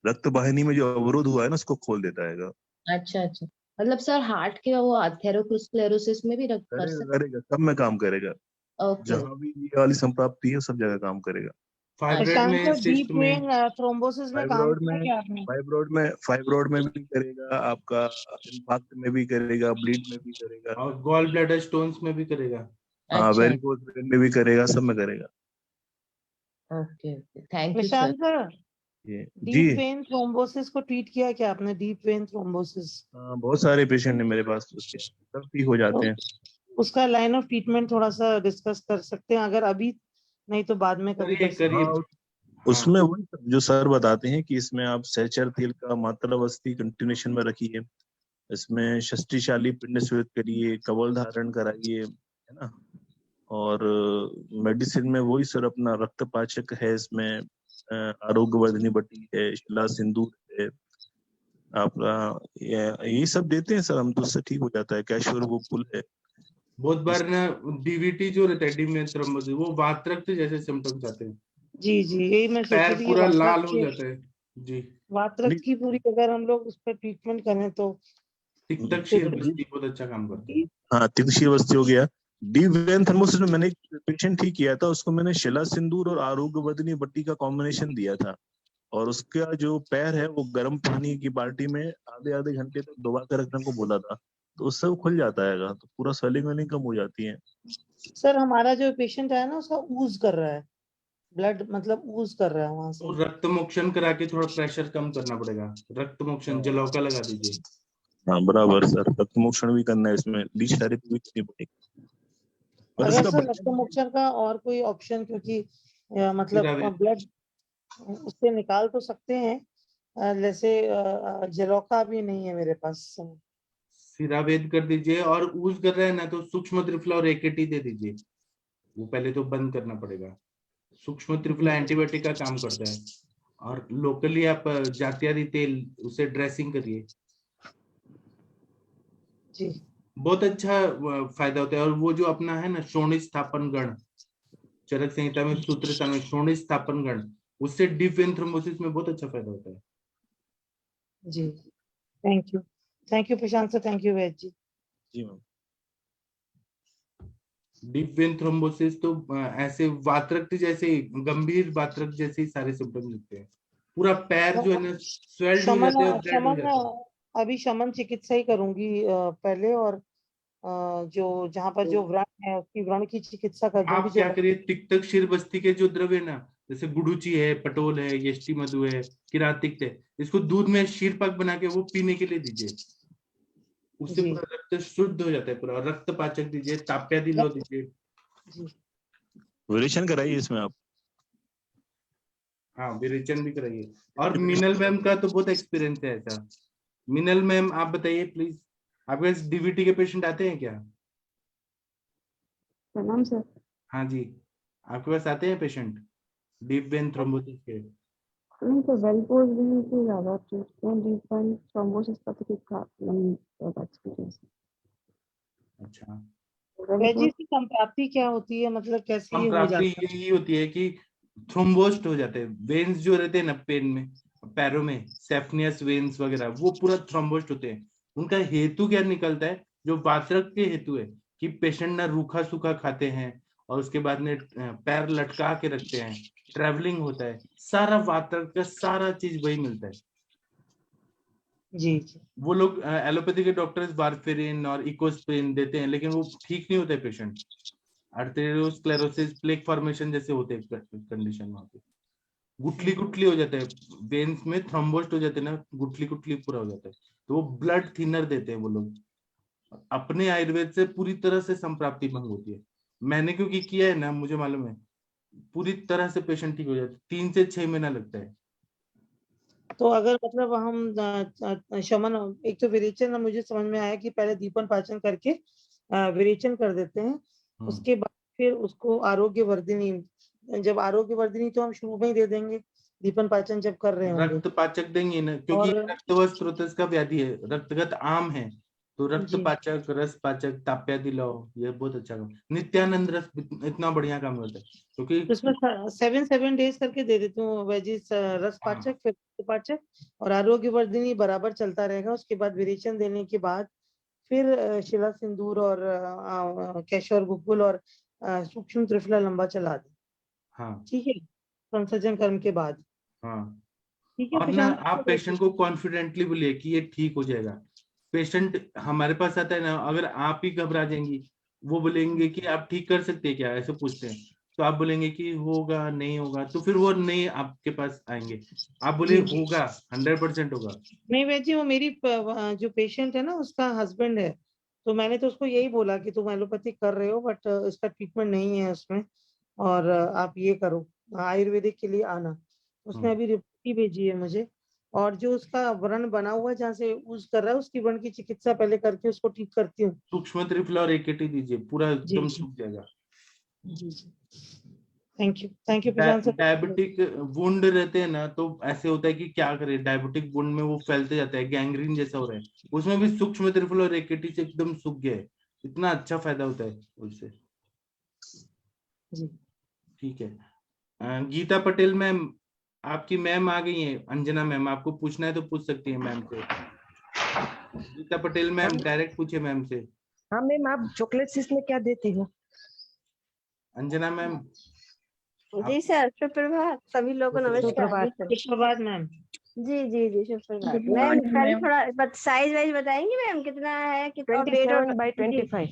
रक्त वाहिनी में जो अवरोध हुआ है ना, उसको खोल देता है। अच्छा अच्छा, मतलब सर हार्ट के वो अथेरोस्क्लेरोसिस में भी कर करेगा सकते? करेगा, सब में काम करेगा, ओके। जहां भी ये वाली संप्राप्ति है सब जगह काम करेगा। फाइब्रॉइड में, सिस्ट में, थ्रोम्बोसिस में काम फाइब्रॉइड किया में क्या आपने? फाइब्रॉइड में भी करेगा, आपका इन्फाक्ट में भी करेगा, ब्लीड में भी करेगा, और गॉल ब्लैडर स्टोन्स में भी करेगा। हाँ अच्छा। वेरिकोज वेन में भी करेगा, सब में करेगा। Okay okay, thank you sir. Prashant sir, ये जी डीप वेन थ्रोम्बोसिस को ट्रीट किया क्या आपने? डीप वेन थ्रोम्बोसिस, हाँ, बहुत सारे पेशेंट है मेरे पास, उसके सब ठीक हो जाते हैं। उसका लाइन ऑफ ट्रीटमेंट थोड़ा सा डिस्कस कर सकते हैं अगर अभी नहीं तो बाद में कभी कर सकते करिए। हाँ, उसमें वही जो सर बताते हैं कि इसमें आप सहचर तेल का मात्रा वस्ती कंटिन्यूशन में रखिए, इसमें शस्त्रिशाली पिंड स्वेद करिए, कवल धारण कराइए, है ना, और मेडिसिन में वही सर अपना रक्तपाचक है, इसमें आरोग्य वर्धनी बटी है, शिला सिंदूर है आपका, ये सब देते हैं सर हम, तो उससे ठीक हो जाता है। कैशोर गोकुल है। बहुत बार ना डीवीटी जो रहता है, डीवियन थ्रोम्बोसिस, वो वातरक्त जैसे सिम्टम्स आते हैं। जी जी, यही मैं सोच पैर रही थी कि पूरा वात्रक लाल हो के जाता है जी। वात्रक की पूरी अगर हम लोग उस पर ट्रीटमेंट करें तो तिक्तक शीर बस्ती बहुत अच्छा काम करता है। हाँ, तिक्तक बस्ती हो गया। डीप वेन थर्मोसिस में मैंने एक पेशेंट ठीक किया था, उसको मैंने शिला सिंदूर और आरोग्यवर्धिनी बट्टी का कॉम्बिनेशन दिया था, और उसका जो पैर है वो गर्म पानी की बाल्टी में आधे आधे घंटे तक डुबा कर रखने को बोला था, तो उससे वो खुल जाता है, तो पूरा स्वेलिंग वेलिंग कम हो जाती है। सर हमारा जो पेशेंट है ना उसका ऊज कर रहा है, ब्लड मतलब ऊज कर रहा है वहां से। तो रक्त मोक्षण करा के थोड़ा प्रेशर कम करना पड़ेगा, रक्त मोक्षण जलौका लगा दीजिए। हाँ बराबर सर, रक्त मोक्षण भी करना है, इसमें लीच थेरेपी भी करनी पड़ेगी। और अगर इसका सर रक्त मोक्षण का और कोई ऑप्शन, क्योंकि मतलब ब्लड उससे निकाल तो सकते हैं, जैसे जलौका भी नहीं है मेरे पास। सिरावेद कर दीजिए, और ऊज कर रहे हैं ना तो सूक्ष्म त्रिफला और एकेटी दे दीजिए, वो पहले तो बंद करना पड़ेगा। सूक्ष्म त्रिफला एंटीबायोटिक का काम करता है, और लोकली आप जातियारी तेल उसे ड्रेसिंग करिए जी, बहुत अच्छा फायदा होता है। और वो जो अपना है ना शोणित स्थापन गण, चरक संहिता में सूत्र सामने शोणित स्थापन गण, उससे डीप वेन थ्रोम्बोसिस में बहुत अच्छा फायदा होता है। जी thank you Prashant sir, thank you वैद जी। जी मैम। डीप वेन थ्रोम्बोसिस तो ऐसे वात्रक्त जैसे, गंभीर वात्रक्त जैसे ही सारे सिम्टम दिखते हैं, पूरा पैर जो है ना स्वेल्ड हो जाते हैं और ब्लड हो जाता है। अभी शमन चिकित्सा ही करूंगी पहले, और जो जहाँ पर जो व्रण है उसकी व्रण की चिकित्सा कर दूंगी। आप क्या करिए, तिक्तक शीर बस्ती के जो द्रव्य है ना, जैसे गुडुची है, पटोल है, यष्टि मधु है, किरातिक्त है, इसको दूध में शीरपाक बना के वो पीने के लिए दीजिए, उससे पूरा रक्त शुद्ध हो जाता है पूरा। रक्त पाचक दीजिए, ताप्या दिलो दीजिए। विरेचन कराइए इसमें आप। हाँ विरेचन भी कराइए। और मीनल मैम का तो बहुत एक्सपीरियंस है ऐसा। मीनल मैम आप बताइए प्लीज, आपके पास डीवीटी के पेशेंट आते हैं क्या? प्रणाम सर। हाँ जी, आपके पास आते हैं पेशेंट डीप वेन थ्रोम्बोसिस के? नहीं तो वेरिकोज वेन से ज्यादा ट्रीटमेंट, डीप वेन थ्रोम्बोसिस का तो ठीक नहीं एक्सपीरियंस। अच्छा, वैजी की संप्राप्ति क्या होती है, मतलब कैसे ये हो संप्राप्ति जाता है? यही होती है कि थ्रोम्बोस्ट हो जाते हैं वेन्स जो रहते हैं ना पेन में, पैरों में सेफनियस वेन्स वगैरह, वो पूरा थ्रोम्बोस्ट होते हैं। उनका हेतु क्या निकलता है, जो वात्रक के हेतु है कि पेशेंट ना रूखा सूखा खाते हैं और उसके बाद में पैर लटका के रखते हैं, ट्रेवलिंग होता है, सारा वात्रक का सारा चीज वही मिलता है। जी वो लोग एलोपैथी के डॉक्टर्स वारफेरिन और इकोस्प्रिन देते हैं, लेकिन वो ठीक नहीं होता है पेशेंट। आर्थेरोस्क्लेरोसिस, प्लेक फॉर्मेशन जैसे होते हैं कंडीशन वहां पे, गुठली गुठली हो जाते हैं वेन्स में, थ्रोम्बोस्ट हो जाते हैं ना, गुठली गुठली पूरा हो जाता है, तो वो ब्लड थिनर देते हैं वो लोग। अपने आयुर्वेद से पूरी तरह से संप्राप्ति भंग होती है। मैंने क्योंकि किया है ना, मुझे मालूम है पूरी तरह से पेशेंट ठीक हो जाता है, 3 से 6 महीना लगता है। तो अगर मतलब हम शमन, एक तो विरेचन मुझे समझ में आया कि पहले दीपन पाचन करके विरेचन कर देते हैं, उसके बाद फिर उसको आरोग्य वर्धिनी, जब आरोग्य वर्धिनी तो हम शुरू में ही दे देंगे दीपन पाचन जब कर रहे होंगे। रक्त पाचक देंगे ना, क्योंकि रक्तवत स्रोतस का व्याधि है, रक्तगत आम है, तो रक्त पाचक, रस पाचक, ताप्या दिलाओ, ये बहुत अच्छा काम। नित्यानंद रस इतना बढ़िया काम करता है, क्योंकि उसमें 7 डेज करके दे देती हूँ वेजिस, रस पाचक, फिर पाचक और आरोग्य वर्धिनी बराबर चलता रहेगा। उसके बाद विरेचन देने के बाद फिर शिला सिंदूर और केशर गुकुल और सूक्ष्म त्रिफला लंबा चला दे। हाँ ठीक है, संसर्जन कर्म के बाद। हाँ, ठीक है और ना आप पेशेंट को कॉन्फिडेंटली बोलिए कि ये ठीक हो जाएगा। पेशेंट हमारे पास आता है ना, अगर आप ही घबरा जाएंगी, वो बोलेंगे कि आप ठीक कर सकते हैं क्या, ऐसे पूछते हैं, तो आप बोलेंगे कि होगा नहीं होगा, तो फिर वो नहीं आपके पास आएंगे। आप बोले होगा, 100% होगा। नहीं वैजी, वो मेरी जो पेशेंट है ना उसका हस्बैंड है, तो मैंने तो उसको यही बोला कि तुम एलोपैथिक कर रहे हो बट इसका ट्रीटमेंट नहीं है उसमें, और आप ये करो आयुर्वेदिक के लिए आना। उसने अभी रिपोर्ट ही भेजी है मुझे, और जो उसका व्रण बना हुआ है जहाँ से यूज कर रहा है उसकी व्रण की चिकित्सा पहले करके उसको ठीक करती हूँ। सूक्ष्म त्रिफला और एकेटी दीजिए, पूरा एकदम सूख जाएगा। Thank you Prashant sir. Diabetic wound रहते हैं ना, तो ऐसे होता है कि क्या करें, डायबिटिक वुंड में वो फैलते जाता है, गैंग्रीन जैसा हो रहा है, उसमें भी सूक्ष्म त्रिफला और एकेटी से एकदम सूख गया है, इतना अच्छा फायदा होता है उससे। ठीक है, गीता पटेल मैम, आपकी मैम आ गई है, अंजना मैम, आपको पूछना है तो पूछ सकती है मैम से। गीता पटेल मैम, डायरेक्ट पूछे मैम से। हाँ मैम, आप चॉकलेट सिस में क्या देती हो? अंजना मैम। जी सर, सुप्रभात सभी लोगों को नमस्कार। सुप्रभात। सुप्रभात मैम। जी जी जी सुप्रभात Good मैम। morning, पहले ma'am. थोड़ा साइज वाइज बताएंगे मैम, कितना है, कितना वेट? 27 by 25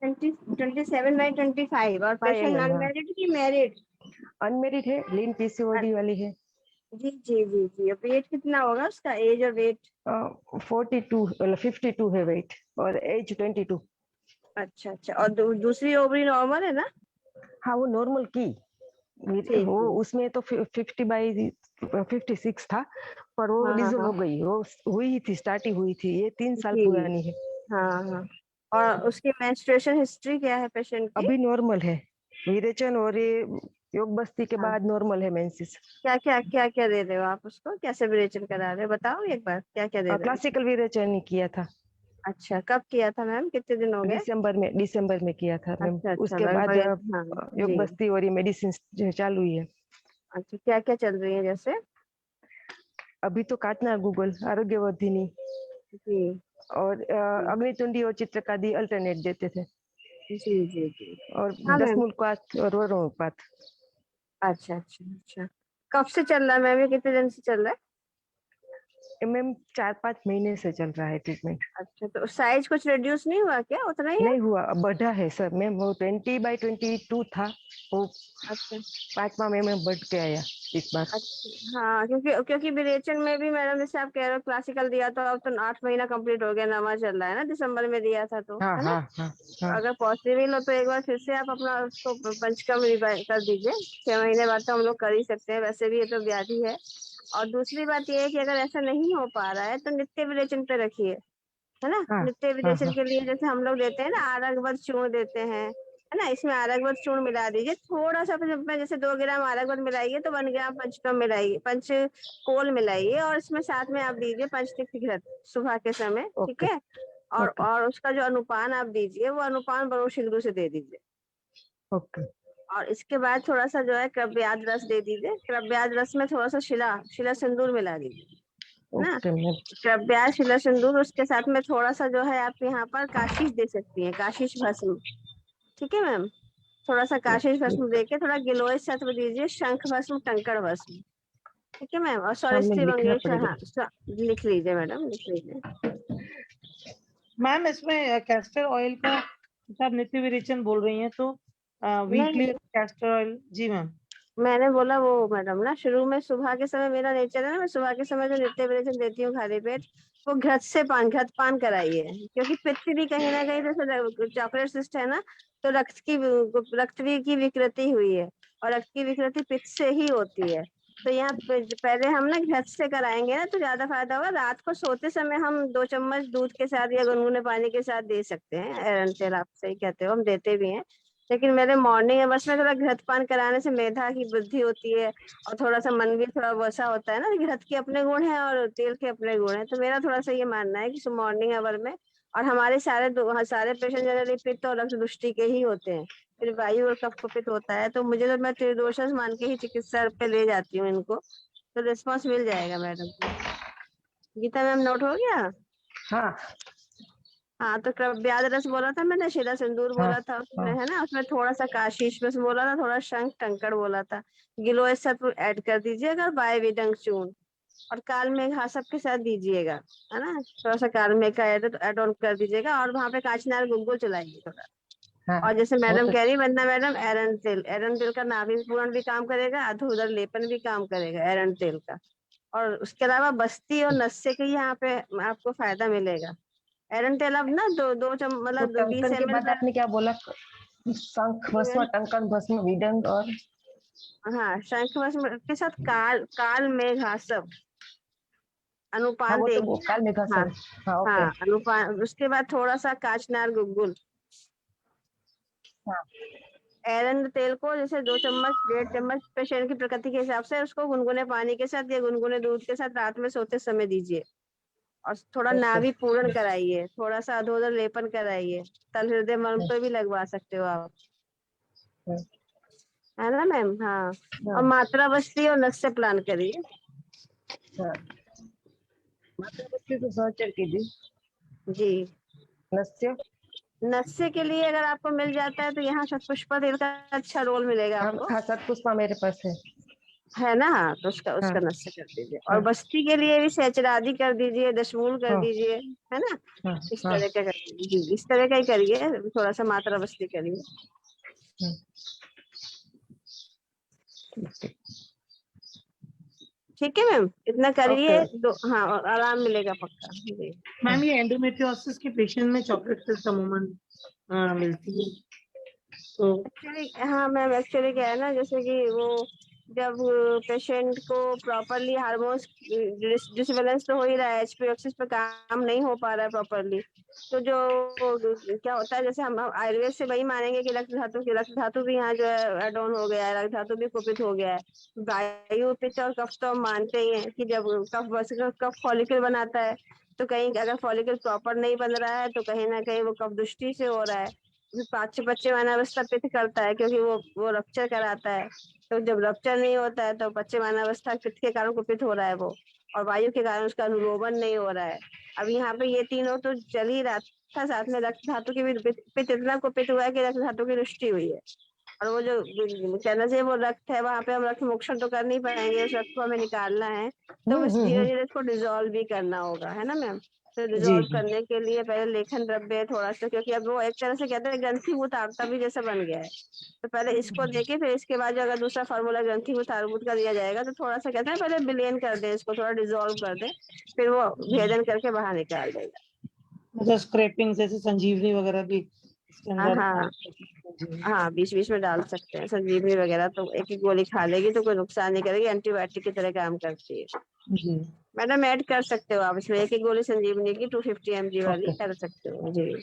27/25 और 5 पेशेंट mm। अनमैरिड की मैरिड? अनमेरिड है, लीन पीसीओडी वाली है। जी जी जी जी। वेट कितना होगा उसका, एज और वेट? 52 है वेट और एज 22। अच्छा अच्छा। और दूसरी ओवरी नॉर्मल है ना? हाँ वो नॉर्मल की ठीक वो है। उसमें तो 50/56 था, पर वो हाँ डिसॉल्व हो हाँ गई, वो हुई थी, स्टार्टिंग हुई थी, ये 3 साल जी। पुरानी है। हाँ हाँ। और उसकी मेंस्ट्रुएशन हिस्ट्री क्या है पेशेंट की? अभी नॉर्मल है, विरेचन और ये योग बस्ती के हाँ। बाद नॉर्मल है मेंसेस। क्या क्या दे रहे हो आप उसको, कैसे विरेचन करा रहे हो, बताओ एक बार, क्या क्या दे रहे हो? क्लासिकल विरेचन किया था। अच्छा, कब किया था मैम, कितने दिन हो गए? दिसंबर में किया था मैम। अच्छा अच्छा, उसके बाद लगभग। हाँ योग जी। बस्ती और ये मेडिसिन चालू ही है। अच्छा, क्या क्या चल रही है जैसे? अभी तो काटना गूगल, आरोग्यवर्धिनी जी और अग्नितुंडी और चित्रकादी अल्टरनेट देते थे, जी जी जी। और हाँ 10 मैम। मुल्कात और वरोपात। अच्छा अच्छा अच्छा। कब से चल रहा है मैम, ये कितने दिन से चल रहा है? मैम 4-5 महीने से चल रहा है ट्रीटमेंट। अच्छा, तो साइज कुछ रिड्यूस नहीं हुआ क्या, उतना ही है? नहीं हुआ, अब बढ़ा है सर मैम, वो 20/22 था, वो अच्छा 5वां में बढ़ के आया इस बार। अच्छा। हाँ, क्योंकि विरेचन में भी मैडम जैसे आप कह रहे हो क्लासिकल दिया, तो अब तो 8 महीना कंप्लीट हो गया, नवा चल रहा है ना, दिसंबर में दिया था तो, हाँ है ना? हाँ हाँ हाँ। अगर पॉसिबल हो तो एक बार फिर से आप अपना उसको पंचकर्म रिवाइज कर दीजिए। 6 महीने बाद तो हम लोग कर ही सकते हैं, वैसे भी ये तो व्याधि है। और दूसरी बात ये है कि अगर ऐसा नहीं हो पा रहा है तो नित्य विरेचन पे रखिए, है ना? हाँ नित्य हाँ विरेचन हाँ। के लिए जैसे हम लोग देते हैं ना, आरगवत चूर्ण देते हैं, है ना? इसमें आरगवत चूर्ण मिला दीजिए थोड़ा सा, जैसे 2 ग्राम आरगवत मिलाइए तो 1 ग्राम पंचकर्म मिलाइए, पंचकोल मिलाइए, और इसमें साथ में आप दीजिए पंचतिक्थ घृत सुबह के समय, ठीक ओके है? और ओके और उसका जो अनुपान आप दीजिए, वो अनुपान बरोड़ सिंधु से दे दीजिए। ओके और इसके बाद थोड़ा सा जो है क्रव्याद रस दे दीजिए, क्रव्याद रस में थोड़ा सा शिला सिंदूर मिला दीजिए, है ना? Okay ma'am. क्रव्याद शिला सिंदूर, उसके साथ में थोड़ा सा जो है आप यहाँ पर काशीश दे सकती हैं, काशीश भस्म, ठीक है मैम? थोड़ा सा काशीश भस्म देके थोड़ा गिलोय सत्व दीजिए, शंख भस्म, टंकड़ भस्म, ठीक है मैम? और हाँ मैम, सौरिस्त्री लिखना मंगेश, पड़ेगा। हाँ लिख लीजिए मैडम, लिख लीजिए। मैम इसमें कैस्टर ऑयल का आप नित्य विरेचन बोल रही हैं, तो वीकली नहीं, कैस्टर ऑयल। जी मैम। मैंने बोला वो मैडम ना, शुरू में सुबह के समय मेरा नेचर है ना, मैं सुबह के समय जो नित्य विरेचन देती हूँ खाली पेट, वो घृत पान कराइए, क्योंकि पित्त भी कहीं ना कहीं जैसे चॉकलेट सिस्ट है ना, तो रक्त की विकृति हुई है, और रक्त की विकृति पित्त से ही होती है। तो यहाँ पहले हम ना घृत से कराएंगे ना तो ज्यादा फायदा होगा। रात को सोते समय हम 2 चम्मच दूध के साथ या गुनगुने पानी के साथ दे सकते हैं एरन तेल, आप सही कहते हो, हम देते भी हैं। लेकिन मेरे मॉर्निंग आवर्स में थोड़ा घृतपान कराने से मेधा की वृद्धि होती है, और थोड़ा सा मन भी थोड़ा वैसा होता है ना, घृत के अपने गुण हैं और तेल के अपने गुण हैं। तो मेरा थोड़ा सा ये मानना है कि मॉर्निंग आवर में, और हमारे सारे पेशेंट जनरली पित्त और रक्त दुष्टि के ही होते हैं, फिर वायु और कफ कुपित होता है, तो मुझे तो मैं त्रिदोषस मान के ही चिकित्सा पे ले जाती हूँ इनको, तो रिस्पॉन्स मिल जाएगा मैडम को। गीता मैम, नोट हो गया? हाँ हाँ, तो क्रव्याद रस बोला था मैंने, शिला सिंदूर हाँ बोला था उसमें, हाँ। है ना? उसमें थोड़ा सा काशीश बस बोला था, थोड़ा शंख टंकड़ बोला था, गिलोय सत्व ऐड कर दीजिएगा, बाय विडंग चूर्ण, और काल मेघ सब के साथ दीजिएगा, है ना? थोड़ा सा काल मेघ का एड ऑन कर दीजिएगा, और वहां पे कांचनार गुलगुल चलाइए थोड़ा। हाँ और जैसे मैडम ओके कह रही वंदना मैडम, एरन तेल का नाभि पूरण भी काम करेगा, अधोदर लेपन भी काम करेगा एरन तेल का। और उसके अलावा बस्ती और नस्य के यहाँ पे आपको फायदा मिलेगा। एरन तेल अब ना तो मतलब 20 टंकन के ml बाद आपने क्या बोला? शंख भस्म, टंकन भस्म, विडंग और हाँ, शंख भस्म के साथ काल मेघासव हाँ अनुपान वो तो देखिए। काल मेघा हाँ सब। हाँ ओके। हाँ, अनुपान, उसके बाद थोड़ा सा काचनार गुलगुल। हाँ एरंड तेल को जैसे 2 चम्मच 1.5 चम्मच पेशेंट की प्रकृति के हिसाब से उसको गुनगुने पानी के साथ या गुनगुने दूध के साथ रात में सोते समय दीजिए। और थोड़ा ओके। नाभि पूरण कराइए, थोड़ा सा अधोदर लेपन कराइए, तल हृदय मर्म पे भी लगवा सकते हो आप। है ना मैम? हाँ, और हाँ मात्रा बस्ती और नक्शे प्लान करिए। हाँ, मात्रा बस्ती तो सर्च कीजिए। जी, नस्य, नक्शे के लिए अगर आपको मिल जाता है तो यहाँ शतपुष्पा तेल का अच्छा रोल मिलेगा हाँ आपको, हाँ, सतपुष्पा मेरे पास है ना? हाँ, तो उसका हाँ नक्शा कर दीजिए। और हाँ बस्ती के लिए भी सहस्रादि कर दीजिए, दशमूल कर हाँ दीजिए, है ना? हाँ इस हाँ तरह का कर दीजिए। जी, इस तरह का ही करिए, थोड़ा सा मात्रा बस्ती करिए। हाँ, ठीक है मैम, इतना ओके। करिए दो, हाँ, और आराम मिलेगा पक्का। जी मैम ये एंडोमेट्रियोसिस के पेशेंट में चॉकलेट सिल्क अमूमन मिलती है, तो एक्चुअली हाँ मैम, एक्चुअली क्या है ना, जैसे कि वो जब पेशेंट को प्रॉपरली हार्मोन्स डिसबैलेंस तो हो ही रहा है, एचपीओक्सिस पे काम नहीं हो पा रहा है प्रॉपरली, तो जो क्या होता है, जैसे हम आयुर्वेद से वही मानेंगे कि रक्त धातु भी यहाँ जो है एड ऑन हो गया है, रक्त धातु भी कुपित हो गया है। वायु पित्त और कफ तो हम मानते ही हैं कि जब कफ फॉलिकल बनाता है, तो कहीं अगर फॉलिकल प्रॉपर नहीं बन रहा है तो कहीं ना कहीं वो कफ दृष्टि से हो रहा है। पश्चिम अनावस्था पित्त करता है, क्योंकि वो रप्चर कराता है। तो जब रप्चर नहीं होता है तो पश्चिम अनावस्था पित्त के कारण कुपित हो रहा है वो, और वायु के कारण उसका अनुलोमन नहीं हो रहा है। अब यहाँ पे ये तीनों तो चल ही रहा था, साथ में रक्त धातु की भी पित्त इतना कुपित हुआ है कि रक्त धातु की रुष्टि हुई है। और वो जो कहना चाहिए वो रक्त है, वहां पे हम रक्त मोक्षण तो कर नहीं पाएंगे, उस रक्त को हमें निकालना है, तो बस धीरे धीरे इसको डिजोल्व भी करना होगा, है ना मैम? तो जी डिजोल्व जी करने के लिए पहले लेखन द्रव्य थोड़ा सा, क्योंकि अब वो एक तरह से कहते हैं ग्रंथीभूत आर्ता भी जैसा बन गया है, तो पहले इसको देके फिर इसके बाद जो अगर दूसरा फार्मूला ग्रंथीभूत आर्बुद का दिया जाएगा तो थोड़ा सा कहते हैं पहले विलयन कर दे, इसको थोड़ा डिजोल्व कर दे, फिर वो भेदन करके बाहर निकाल देगा। मतलब स्क्रैपिंग जैसे संजीवनी वगैरह भी इसके हाँ अंदर हाँ जी हाँ, बीच बीच में डाल सकते हैं संजीवनी वगैरह, तो एक एक गोली खा लेगी तो कोई नुकसान नहीं करेगी, एंटीबायोटिक की तरह काम करती है। जी मैडम ऐड कर सकते हो आप इसमें, एक एक गोली संजीवनी की 250 mg वाली ओके कर सकते हो। जी,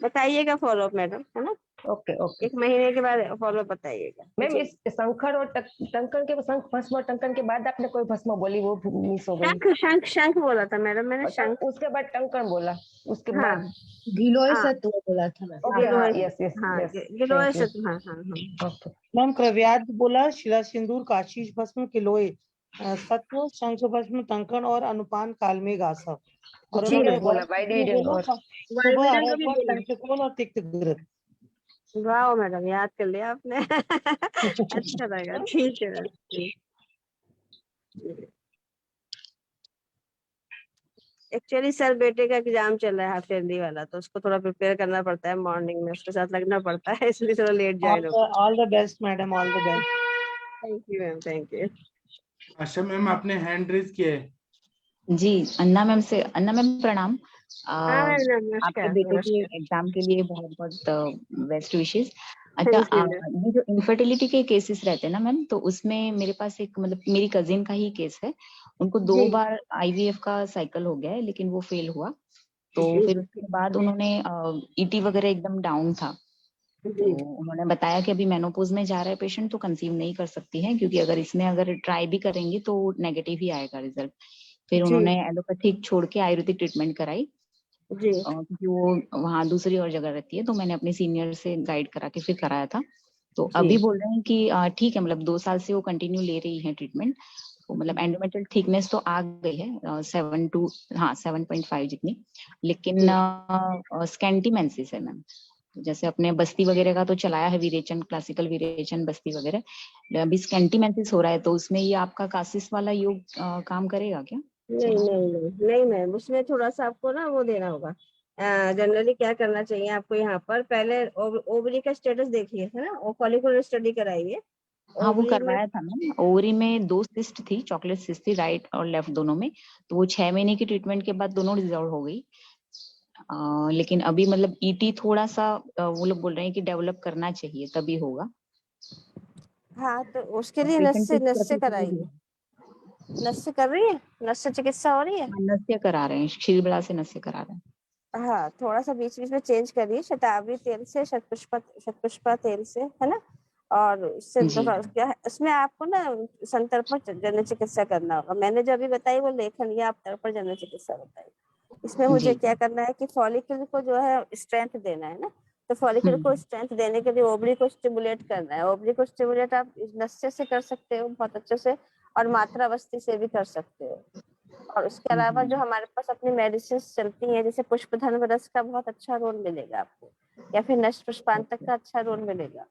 बताइएगा फॉलोअप मैडम, है ना? Okay okay. 1 महीने के बाद फॉलोअप बताइएगा। मैम जी, इस शंकर और टंकन के शंख भस्म और टंकन के बाद आपने कोई भस्म बोली, वो मिस हो गई। शंख शंख शंख बोला था मैडम मैंने, शंख। उसके बाद टंकन बोला, उसके हाँ बाद गिलोय हाँ सत्व बोला था मैम। ओके। हाँ गिलोय, यस यस हाँ यस, गिलोय थैंक यू। से, हाँ हाँ हाँ। ओके मैम क्रव्याद बोला, शिला सिंदूर, काशीश भस्म, किलोय, सत्व, शंख भस्म, टंकन और अनुपान काल में गासा। और ठीक उन्होंने है बोला, बाय डिवीजन बोला और सुबह वायुवेदन का भी अरहर, बोला। पंचकोल और तिक्त घृत। वाह मैडम, याद कर लिया आपने। अच्छा लगा, ठीक है मैम। एक्चुअली सर बेटे का एग्जाम चल रहा है हाफ ईयरली वाला, तो उसको थोड़ा प्रिपेयर करना पड़ता है, मॉर्निंग में उसके साथ लगना पड़ता है, इसलिए थोड़ा लेट ज्वाइन हो पाया। All the best madam, all the best. Thank you ma'am, thank you. Asha ma'am आपने हैंड रेज किया है। जी, अन्ना मैम प्रणाम। हाँ मैडम, आपके नमस्कार बेटे के नमस्कार। एग्जाम के लिए बहुत बहुत बेस्ट विशेस। अच्छा, थैंक यू मैम। ये जो इनफर्टिलिटी के केसेस रहते हैं ना मैम, तो उसमें मेरे पास एक मतलब मेरी कजिन का ही केस है। उनको 2 जी बार आईवीएफ का साइकिल हो गया है, लेकिन वो फेल हुआ। तो जी फिर उसके बाद उन्होंने ईटी वगैरह एकदम डाउन था, तो जी उन्होंने बताया कि अभी मेनोपॉज में जा रहा है पेशेंट, तो कंसीव नहीं कर सकती है, क्योंकि अगर इसमें अगर ट्राई भी करेंगे तो नेगेटिव ही आएगा रिजल्ट। फिर जी उन्होंने एलोपैथिक छोड़ के आयुर्वेदिक ट्रीटमेंट कराई, जी क्योंकि वो वहाँ दूसरी और जगह रहती है, तो मैंने अपने सीनियर से गाइड करा के फिर कराया था। तो जी अभी बोल रहे हैं कि ठीक है, मतलब 2 साल से वो कंटिन्यू ले रही है ट्रीटमेंट, तो मतलब एंडोमेट्रियल थिकनेस तो आ गई है 7.5 जितनी, लेकिन स्कैंटीमेंसिस है मैम। जैसे अपने बस्ती वगैरह का तो चलाया है विरेचन, क्लासिकल विरेचन बस्ती वगैरह, अभी स्कैंटीमेंसिस हो रहा है, तो उसमें ये आपका कासिस वाला योग काम करेगा क्या? नहीं नहीं नहीं नहीं मैम, उसमें थोड़ा सा आपको ना वो देना होगा। जनरली क्या करना चाहिए आपको, यहाँ पर पहले ओवरी का स्टेटस देखिए, है ना, और फॉलिकुलर स्टडी कराइए। हाँ, वो ओवरी में करवाया था मैम। ओवरी में 2 सिस्ट थी, चॉकलेट सिस्ट थी, राइट और लेफ्ट दोनों में, तो वो 6 महीने की ट्रीटमेंट के बाद दोनों रिजॉल्व हो गई। लेकिन अभी मतलब ईटी थोड़ा सा वो लोग बोल रहे हैं कि डेवलप करना चाहिए, तभी होगा। हाँ, तो उसके लिए पेशेंट नस्य किस नस्य प्रकृति की कराइए। है? नस्य कर रही है, नस्य चिकित्सा हो रही है। हाँ, नस्य करा रहे हैं, क्षीरबला से नस्य करा रहे हैं। हाँ, थोड़ा सा बीच बीच में चेंज करिए, शतावरी तेल से शतपुष्पा तेल से, है ना। और उससे जी क्या है, उसमें आपको ना संतर्पण जनन चिकित्सा करना होगा। मैंने जो अभी बताई वो लेखन, या आप तर्पण जनन चिकित्सा बताई। इसमें मुझे जी क्या करना है कि फॉलिकल को जो है स्ट्रेंथ देना है ना, तो फॉलिकल को स्ट्रेंथ देने के लिए ओवरी को स्टिमुलेट करना है। ओवरी को स्टिमुलेट आप नस्य से कर सकते हो बहुत अच्छे से, और मात्रावस्थी से भी कर सकते हो। और उसके अलावा जो हमारे पास अपनी मेडिसिन चलती हैं, जैसे पुष्पधन रस का बहुत अच्छा रोल मिलेगा आपको, या फिर नष्ट पुष्पांतक का अच्छा रोल मिलेगा।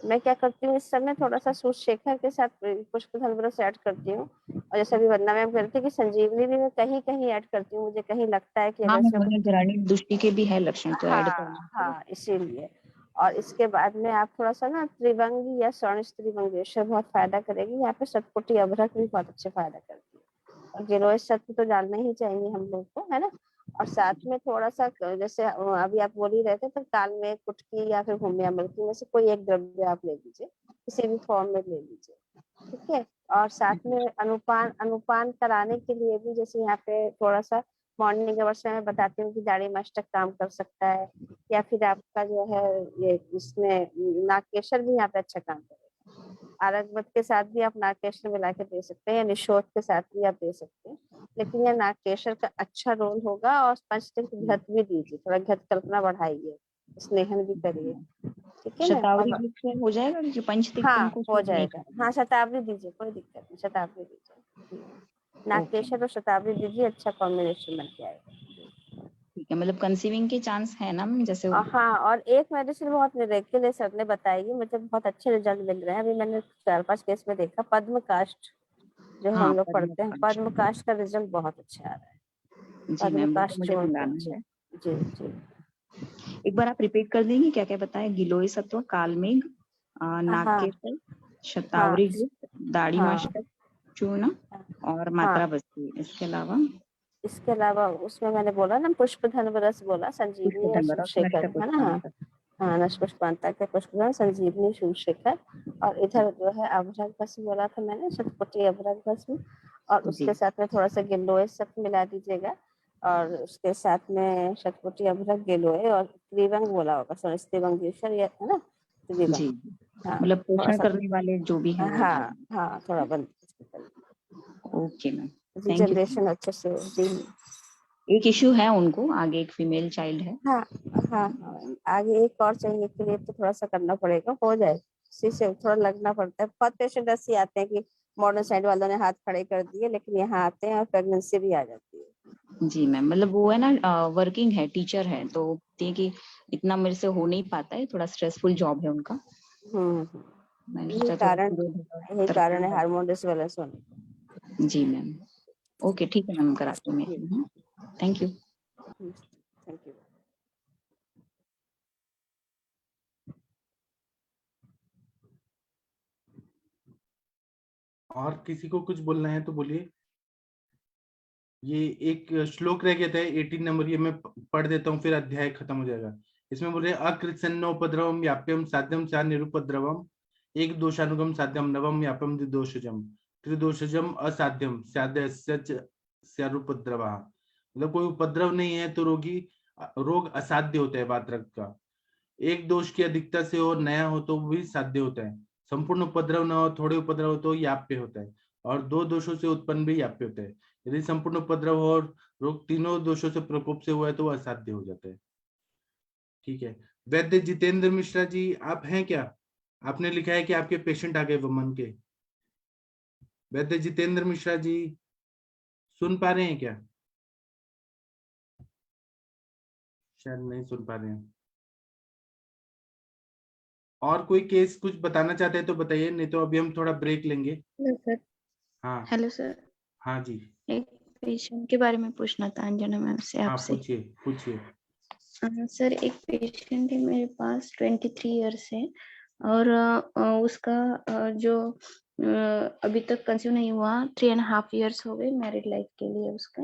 मैं क्या करती हूँ इस समय, थोड़ा सा सूर्यशेखर के साथ पुष्पधन रस ऐड करती हूँ, और जैसे अभी वंदना मैम करती है कि संजीवनी भी मैं कहीं कहीं ऐड करती हूँ, मुझे कहीं लगता है कि हाँ अगर मैम, ग्रहणी दृष्टि के भी है लक्षण तो ऐड करना हाँ इसीलिए। और इसके बाद में आप थोड़ा सा ना त्रिभंगी या स्वर्ण त्रिभंगेश्वर बहुत फायदा करेगी। यहाँ पे सतपुटी अभ्रक भी बहुत अच्छे फायदा करती है, और गिलोय सत्व तो डालना ही चाहिए हम लोग को, है ना। और साथ में थोड़ा सा जैसे अभी आप बोल ही रहे थे, तो काल में कुटकी या फिर भूमिया मिल्की में से कोई एक द्रव्य आप ले लीजिए, किसी भी फॉर्म में ले लीजिए, ठीक है। और साथ में अनुपान अनुपान कराने के लिए भी, जैसे यहाँ पे थोड़ा सा मॉर्निंग अवर्स में मैं बताती हूँ कि दाढ़ी मस्तक काम कर सकता है, या फिर आपका जो है ये इसमें नागकेशर भी यहाँ पे अच्छा काम करेगा। आरगवत के साथ भी आप नागकेशर मिला के दे सकते हैं, या निशोध के साथ भी आप दे सकते हैं, लेकिन यह नागकेशर का अच्छा रोल होगा। और पंचतंत्र घृत भी दीजिए, थोड़ा घृत कल्पना बढ़ाइए, स्नेहन भी करिए, ठीक है ना। शतावरी और से हो जाएगा कि पंचतिक हाँ तुमको हो सूट नहीं जाएगा, करता? हाँ शतावरी दीजिए, कोई दिक्कत नहीं, शतावरी दीजिए। नागकेशर और शतावरी दीजिए, अच्छा कॉम्बिनेशन बन के आएगा। ठीक है, मतलब कंसीविंग के चांस है ना जैसे? हाँ, और एक मेडिसिन बहुत मिरेकल सर ने बताई, मुझे बहुत अच्छे रिजल्ट मिल रहे हैं। अभी मैंने 4-5 केस में देखा, पद्म काष्ठ जो हाँ, हम लोग पद्म पढ़ते हैं, काष्ठ। पद्म काष्ठ का रिजल्ट बहुत अच्छा आ रहा है। जी पद्म मैम, वो तो काष्ठ मुझे चूर्ण मंगाना जी है। जी जी। एक बार आप रिपीट कर देंगे क्या क्या बताया? गिलोय सत्व, कालमेघ, हाँ नागकेशर, हाँ शतावरी घृत, दाढ़ी हाँ मस्तक चूर्ण और हाँ। मात्रावस्थी। इसके अलावा इसके अलावा उसमें मैंने बोला ना, पुष्पधन रस बोला, संजीवनी और पुष्पधन, शिवशेखर, नष्ट है ना। हाँ पुष्पांतक। हाँ, नष्ट पुष्पांतक के पुष्पधन, संजीवनी, शिवशेखर। और इधर जो है अभ्रक भस्म बोला था मैंने, शतपुटी अभ्रक भस्म। और जी उसके साथ में थोड़ा सा गिलोय सत्व मिला दीजिएगा, और उसके साथ में शतपुटी अभ्रक, गिलोय और त्रिभंग बोला होगा, सॉरी त्रिभंगेश्वर, है ना, त्रिभंग। जी, हाँ मतलब थोड़ा पोषण सा, करने वाले जो भी है वो डाल। हाँ हाँ थोड़ा बंद। Okay ma'am, thank you. Regeneration अच्छे से जी। एक इश्यू है उनको आगे, एक फीमेल चाइल्ड है। हाँ हाँ हाँ, आगे एक और चाहिए के लिए तो थोड़ा सा करना पड़ेगा, हो जाए, इसी से थोड़ा लगना पड़ता है। बहुत पेशेंट ऐसे आते हैं कि मॉडर्न साइड वालों ने हाथ खड़े कर दिए, लेकिन यहाँ आते हैं और प्रेगनेंसी भी आ जाती है। जी मैम, मतलब वो है ना वर्किंग है, टीचर है, तो ये कि इतना मेरे से हो नहीं पाता है, थोड़ा स्ट्रेसफुल जॉब है उनका। मैंने यही सोचा थोड़ा कारण, यही कारण है हार्मोन डिसबैलेंस होने। जी मैम, ओके ठीक है मैम, कराती हूँ मैं। Thank you. Thank you. और किसी को कुछ बोलना है तो बोलिए। ये एक श्लोक रह गया था 18 नंबर, ये मैं पढ़ देता हूँ, फिर अध्याय खत्म हो जाएगा। इसमें बोल रहे अकृत्सन्नोपद्रवम व्याप्यम साध्यम चा निरुपद्रवम एक दोषानुगम साध्यम नवम व्यापम त्रिदोषजम त्रिदोषजम असाध्यम साध्यस्यरुपद्रवा। मतलब कोई उपद्रव नहीं है तो रोग असाध्य होता है। वातरक्त का एक दोष की अधिकता से और नया हो तो भी साध्य होता है। संपूर्ण उपद्रव न हो, थोड़े उपद्रव हो तो याप्य होता है, और दो दोषों से उत्पन्न भी याप्य होता है। यदि संपूर्ण उपद्रव हो और रोग तीनों दोषों से प्रकोप से हुआ है तो वो असाध्य हो जाता है। ठीक है, वैद्य जितेंद्र मिश्रा जी आप हैं क्या? आपने लिखा है कि आपके पेशेंट आ गए वमन के। वैद्य जितेंद्र मिश्रा जी सुन पा रहे हैं क्या? शायद नहीं सुन पा रहे हैं। और कोई केस कुछ बताना चाहते हैं तो बताइए, नहीं तो अभी हम थोड़ा ब्रेक लेंगे। Hello sir. हाँ हेलो सर, हाँ जी, एक पेशेंट के बारे में पूछना था अंजना मैम से हाँ आपसे। पूछिए पूछिए। सर एक पेशेंट है मेरे पास, 23 इयर्स है, और उसका जो अभी तक कंसीव नहीं हुआ, 3.5 इयर्स हो गए मैरिड लाइफ के लिए उसके,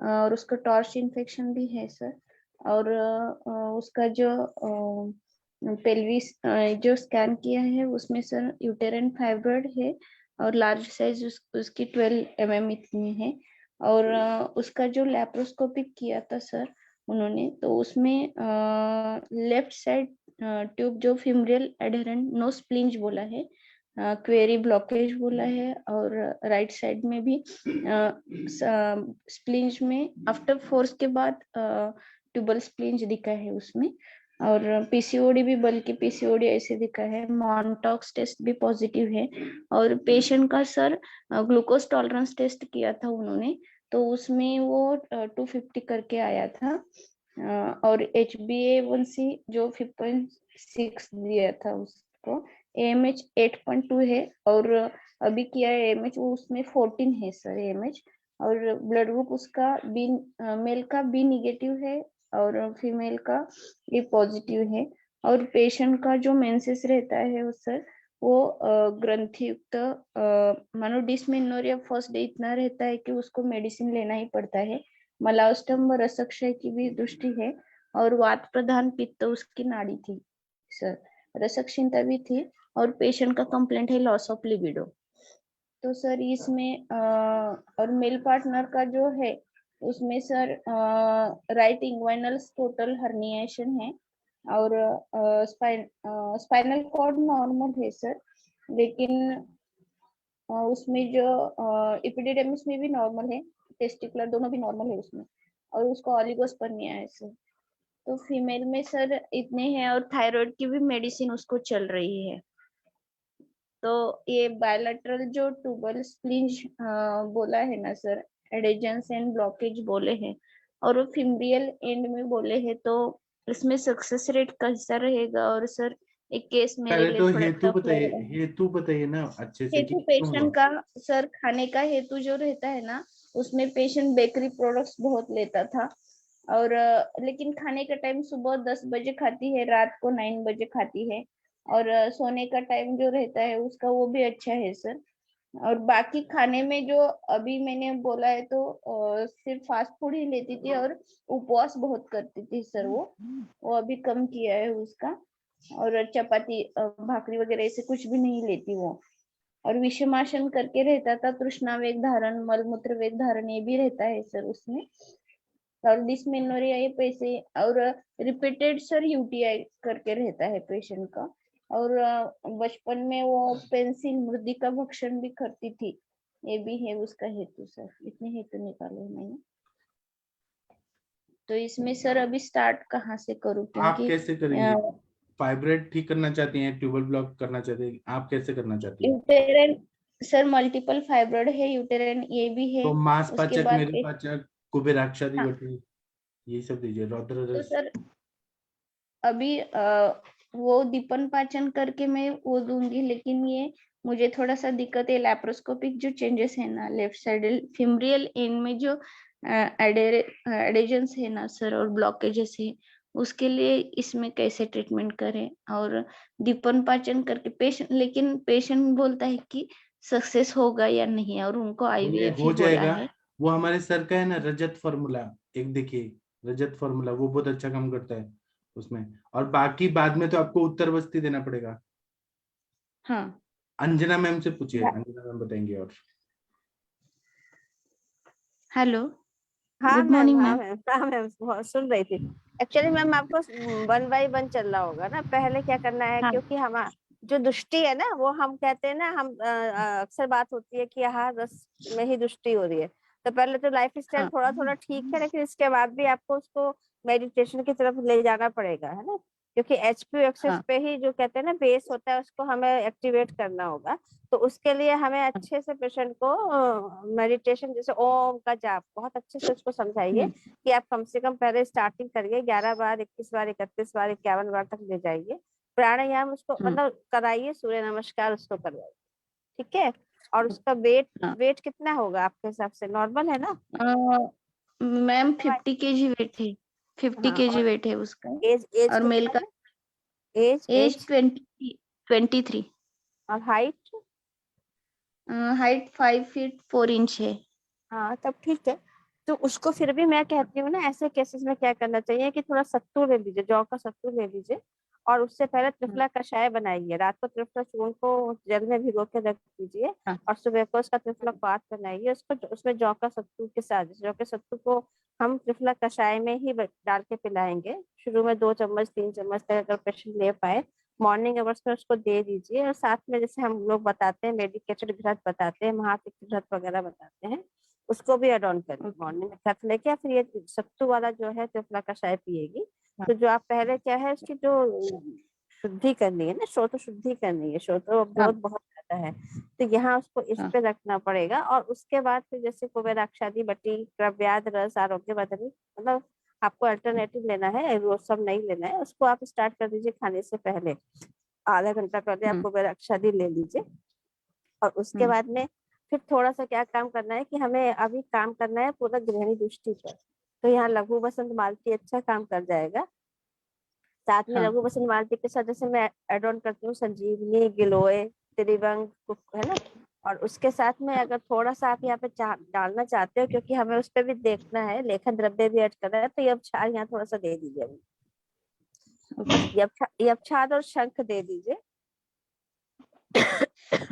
और उसका टॉर्च इन्फेक्शन भी है सर। और उसका जो पेल्विस जो स्कैन किया है उसमें सर यूटेराइन फाइब्रॉइड है, और लार्ज साइज उसकी 12 mm इतनी है। और उसका जो लैप्रोस्कोपिक किया था सर उन्होंने, तो उसमें लेफ्ट साइड ट्यूब जो फिमरियल एडहेरेंट नो स्प्लिंज बोला है, क्वेरी ब्लॉकेज बोला है, और राइट साइड में भी स्प्लिंज में आफ्टर फोर्स के बाद ट्यूबल स्प्लिंज दिखा है उसमें। और पीसीओडी भी, बल्कि पीसीओडी ऐसे दिखा है, मॉन्टॉक्स टेस्ट भी पॉजिटिव है। और पेशेंट का सर ग्लूकोज टॉलरेंस टेस्ट किया था उन्होंने, तो उसमें वो 250 करके आया था। और HbA1c जो 5.6 दिया था उसको, AMH 8.2 है, और अभी किया है AMH, वो उसमें 14 है सर AMH। और ब्लड ग्रुप उसका बी, मेल का बी निगेटिव है और फीमेल का ये पॉजिटिव है। और पेशेंट का जो मेंसेस रहता है वो सर, वो ग्रंथियुक्त मानो डिस्मेनोरिया फर्स्ट डे इतना रहता है कि उसको मेडिसिन लेना ही पड़ता है। मलाउस्तंभ रसक्षय की भी दृष्टि है, और वात प्रधान पित्त उसकी नाड़ी थी सर, रसक्षीणता भी थी, और पेशेंट का कंप्लेंट है लॉस ऑफ लिबिडो। तो सर इसमें और मेल पार्टनर का जो है उसमें sir right inguinal total herniation है, और स्पाइनल कॉर्ड नॉर्मल है सर, लेकिन उसमें जो एपिडिडेमिस में भी नॉर्मल है, टेस्टिकुलर दोनों भी नॉर्मल है उसमें, और उसको ऑलिगोस्पर्मिया है सर। तो फीमेल में सर इतने हैं, और थायराइड की भी मेडिसिन उसको चल रही है। तो ये बायलैटरल जो ट्यूबल स्प्लिंज बोला है ना सर, एडेजेंस एंड ब्लॉकेज बोले हैं, और फिम्ब्रियल एंड में बोले हैं, तो इसमें सक्सेस रेट कैसा रहेगा? और सर एक केस मेरे पहले लिए तो थोड़ा हेतु टफ लग बताइए, रहा है। हेतु बताइए ना अच्छे से कि हेतु क्यों पेशेंट हुआ। का सर, खाने का हेतु जो रहता है ना, उसमें पेशेंट बेकरी प्रोडक्ट्स बहुत लेता था, और लेकिन खाने का टाइम सुबह 10 बजे खाती है, रात को 9 बजे खाती है, और सोने का टाइम जो रहता है उसका वो भी अच्छा है सर। और बाकी खाने में जो अभी मैंने बोला है, तो सिर्फ फास्ट फूड ही लेती थी, और उपवास बहुत करती थी सर वो अभी कम किया है उसका, और चपाती भाकरी वगैरह ऐसे कुछ भी नहीं लेती वो। और विषमासन करके रहता था, तृष्णा वेग धारण, मलमूत्र वेग धारण ये भी रहता है सर उसमें, और डिस्मेनोरिया ये पैसे, और रिपीटेड सर यूटीआई करके रहता है पेशेंट का। और बचपन में वो पेंसिल मृदी का भक्षण भी करती थी, ये भी है उसका हेतु सर। इतने हेतु निकाले मैंने। तो इसमें सर अभी स्टार्ट कहाँ से करूँ? आप क्योंकि कैसे करेंगे? फाइब्रेट ठीक करना चाहती हैं, ट्यूबल ब्लॉक करना चाहती हैं, आप कैसे करना चाहती हैं? यूटेरन सर मल्टीपल फाइब्रॉइड है, यूटेरन ये भी है। तो मांस उसके पाचक, बाद मेरु पाचक, कुबेराक्षादि हाँ, गठरी, ये सब दीजिए, रौद्र तो रस। सर अभी वो दीपन पाचन करके मैं वो दूंगी, लेकिन ये मुझे थोड़ा सा दिक्कत है, लैप्रोस्कोपिक जो चेंजेस है ना लेफ्ट साइड फिम्ब्रियल एंड में जो एडेजेंस है ना सर, और ब्लॉकेजेस है, उसके लिए इसमें कैसे ट्रीटमेंट करें? और दीपन पाचन करके पेशेंट, लेकिन पेशेंट बोलता है कि सक्सेस होगा या नहीं, और उनको ये IVF ही हो बोला जाएगा। है। वो हमारे सर का है ना रजत फॉर्मूला, एक देखिए रजत फॉर्मूला, वो बहुत अच्छा काम करता है उसमें। और बाकी बाद में तो आपको उत्तर बस्ती देना पड़ेगा। हाँ, अंजना मैम से पूछिए, अंजना मैम बताएंगे। और हेलो, हाँ गुड मैम, मॉर्निंग हाँ मैम। मैम, हाँ मैम, बहुत सुन रही थी। एक्चुअली मैम आपको 1 बाय 1 चलना होगा ना। पहले क्या करना है, हाँ, क्योंकि हम जो दृष्टि है ना, वो हम कहते हैं ना, हम अक्सर बात होती है कि यहाँ रस में ही दृष्टि हो रही है। तो पहले तो लाइफ स्टाइल हाँ, थोड़ा थोड़ा ठीक है, लेकिन इसके बाद भी आपको उसको मेडिटेशन की तरफ ले जाना पड़ेगा, है ना। क्योंकि HPO एक्सेस हाँ, पे ही जो कहते हैं ना बेस होता है, उसको हमें एक्टिवेट करना होगा। तो उसके लिए हमें अच्छे से पेशेंट को मेडिटेशन, जैसे ओम का जाप, बहुत अच्छे से उसको समझाइए कि आप कम से कम पहले स्टार्टिंग करिए, 11 बार, 21 बार, 31 बार, 51 बार तक ले जाइए। प्राणायाम उसको मतलब कराइए, सूर्य नमस्कार उसको करवाइए, ठीक है। और उसका वेट हाँ। वेट कितना होगा आपके हिसाब से? नॉर्मल है ना? मैम 50 kg वेट है, 50 हाँ। kg और वेट है उसका। एज एज और मेल कितना का है? Age age age 23। और हाइट? हाइट 5 फीट 4 इंच है। हाँ, तब ठीक है। तो उसको फिर भी मैं कहती हूँ ना, ऐसे केसेस में क्या करना चाहिए कि थोड़ा सत्तू ले लीजिए, जौ का सत्तू ले लीजिए, और उससे पहले त्रिफला कषाय बनाइए। रात को त्रिफला चूर्ण को जल में भिगो के रख दीजिए, और सुबह को उसका त्रिफला पात बनाइए, उसको उसमें जौ का सत्तू के साथ, जौ के सत्तू को हम त्रिफला कषाय में ही डाल के पिलाएंगे। शुरू में 2 चम्मच 3 चम्मच तक अगर पेशेंट ले पाए, मॉर्निंग अवर्स में उसको दे दीजिए। और साथ में जैसे हम लोग बताते हैं मेडिकेटेड घृत बताते हैं, महातिक घृत वगैरह बताते हैं, उसको भी एड ऑन करिए। मॉर्निंग में घृत लेके, फिर ये सत्तू वाला जो है त्रिफला कषाय पिएगी, तो जो आप पहले क्या है उसकी जो शुद्धि करनी है ना, श्रोत शुद्धि करनी है, श्रोत अवरोध बहुत ज्यादा है, तो यहाँ उसको इस पे रखना पड़ेगा। और उसके बाद फिर जैसे कुबेराक्षादी बटी, द्रव्याद रस, आरोग्य बदली, मतलब आपको अल्टरनेटिव लेना है, वो सब नहीं लेना है, उसको आप स्टार्ट कर दीजिए खाने से पहले, आधा घंटा पहले आप कुबेराक्षादी ले लीजिए। और उसके बाद में फिर थोड़ा सा क्या काम करना है कि हमें अभी काम करना है पूरा गृहिणी दृष्टि पर, तो यहाँ लघु बसंत मालती अच्छा काम कर जाएगा। साथ में लघु बसंत मालती के साथ जैसे मैं एड ऑन करती हूँ संजीवनी, गिलोय, त्रिभंग, है ना। और उसके साथ में अगर थोड़ा सा आप यहाँ पे डालना चाहते हो, क्योंकि हमें उस पर भी देखना है, लेखन द्रव्य भी ऐड करना है, तो यक्षाद यहाँ थोड़ा सा दे दीजिए, यक्षाद और शंख दे दीजिए।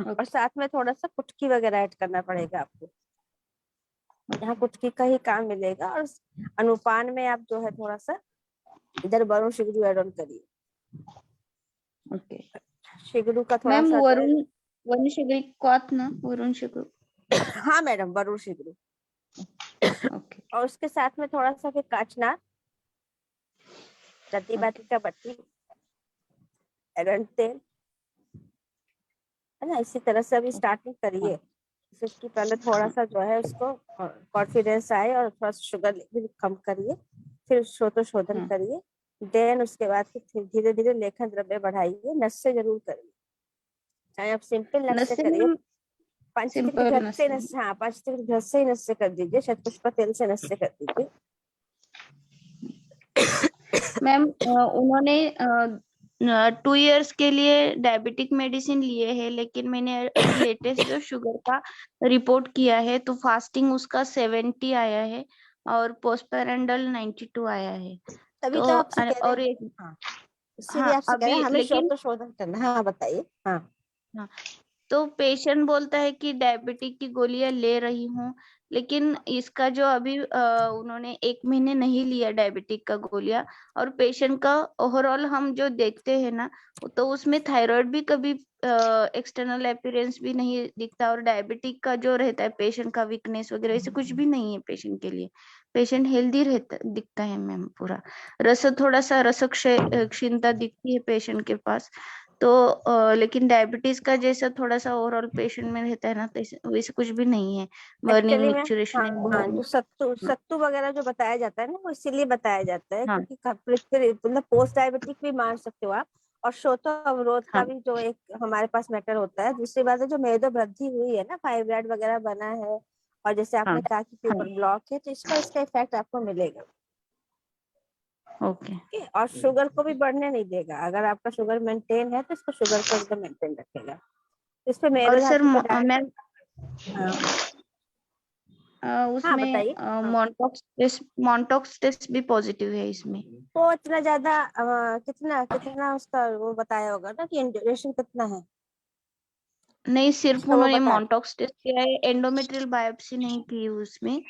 और साथ में थोड़ा सा कुटकी वगैरह ऐड करना पड़ेगा आपको, यहाँ कुटकी का ही काम मिलेगा। और अनुपान में आप जो है थोड़ा सा इधर वरुण शिगरू ऐड ऑन करिए। ओके, शिगरू का थोड़ा मैम सा वरुण शिगरू कौत ना, वरुण शिगरू। हाँ मैडम, वरुण शिगरू। ओके। और उसके साथ में थोड़ा सा फिर काचनार, रति बाती का बट्टी, एरंड तेल, है ना। इसी तरह से अभी स्टार्टिंग करिए। इसकी पहले थोड़ा सा जो है उसको कॉन्फिडेंस आए और थोड़ा शुगर लेवल कम करिए, फिर श्रोतोशोधन करिए। देन उसके बाद फिर धीरे धीरे लेखन द्रव्य बढ़ाइए। नस से जरूर करिए, चाहे आप सिंपल नस से करिए, पंचतीर्थ घृत से नस, हाँ पंचतीर्थ घृत से ही नस से कर दीजिए, शतपुष्प तेल से नस से कर दीजिए। मैम उन्होंने 2 इयर्स के लिए डायबिटिक मेडिसिन लिए है, लेकिन मैंने अभी लेटेस्ट जो शुगर का रिपोर्ट किया है तो फास्टिंग उसका 70 आया है और पोस्टपेरेंडल 92 आया है। तभी तो आपसे कह रहे और हैं, इसीलिए आपसे कह रहे हैं हमें श्रोतोशोधन करना। हाँ बताइए। हाँ तो पेशेंट बोलता है कि डायबिटिक की गोलियां ले रही हूँ, लेकिन इसका जो अभी उन्होंने 1 महीने नहीं लिया डायबिटिक का गोलियां, और पेशेंट का ओवरऑल हम जो देखते हैं ना, तो उसमें थायराइड भी कभी एक्सटर्नल अपीयरेंस भी नहीं दिखता, और डायबिटिक का जो रहता है पेशेंट का वीकनेस वगैरह ऐसे कुछ भी नहीं है पेशेंट के लिए। पेशेंट हेल्दी रहता दिखता है मैम, पूरा थोड़ा सा रस क्षीणता दिखती है पेशेंट के पास। तो लेकिन डायबिटीज का जैसा थोड़ा सा ओवरऑल पेशेंट में रहता है ना, तो वैसे कुछ भी नहीं है। बर्निंग मिक्सचरेशन जो सत्तू वगैरह जो बताया जाता है ना, वो इसीलिए बताया जाता है क्योंकि मतलब पोस्ट डायबिटिक भी मान सकते हो आप। और श्रोतो अवरोध का भी जो एक हमारे पास मैटर होता है। दूसरी बात है जो मेदो वृद्धि हुई है ना, फाइब्राइड वगैरह बना है, और जैसे आपने कहा कि ट्यूबर ब्लॉक है, तो इसका इफेक्ट आपको मिलेगा। ओके। और शुगर को भी बढ़ने नहीं देगा। अगर आपका शुगर मेंटेन है तो इसको शुगर को एकदम मेंटेन रखेगा। इस पे मेरे सर मैम बताइए। मॉन्टॉक्स टेस्ट भी पॉजिटिव है इसमें। तो इतना ज्यादा कितना उसका वो बताया होगा ना कि ड्यूरेशन कितना है? नहीं, सिर्फ उन्होंने मॉन्टॉक्स टेस्ट किया है, एंडोमेट्रियल बायोप्सी नहीं की उसमें।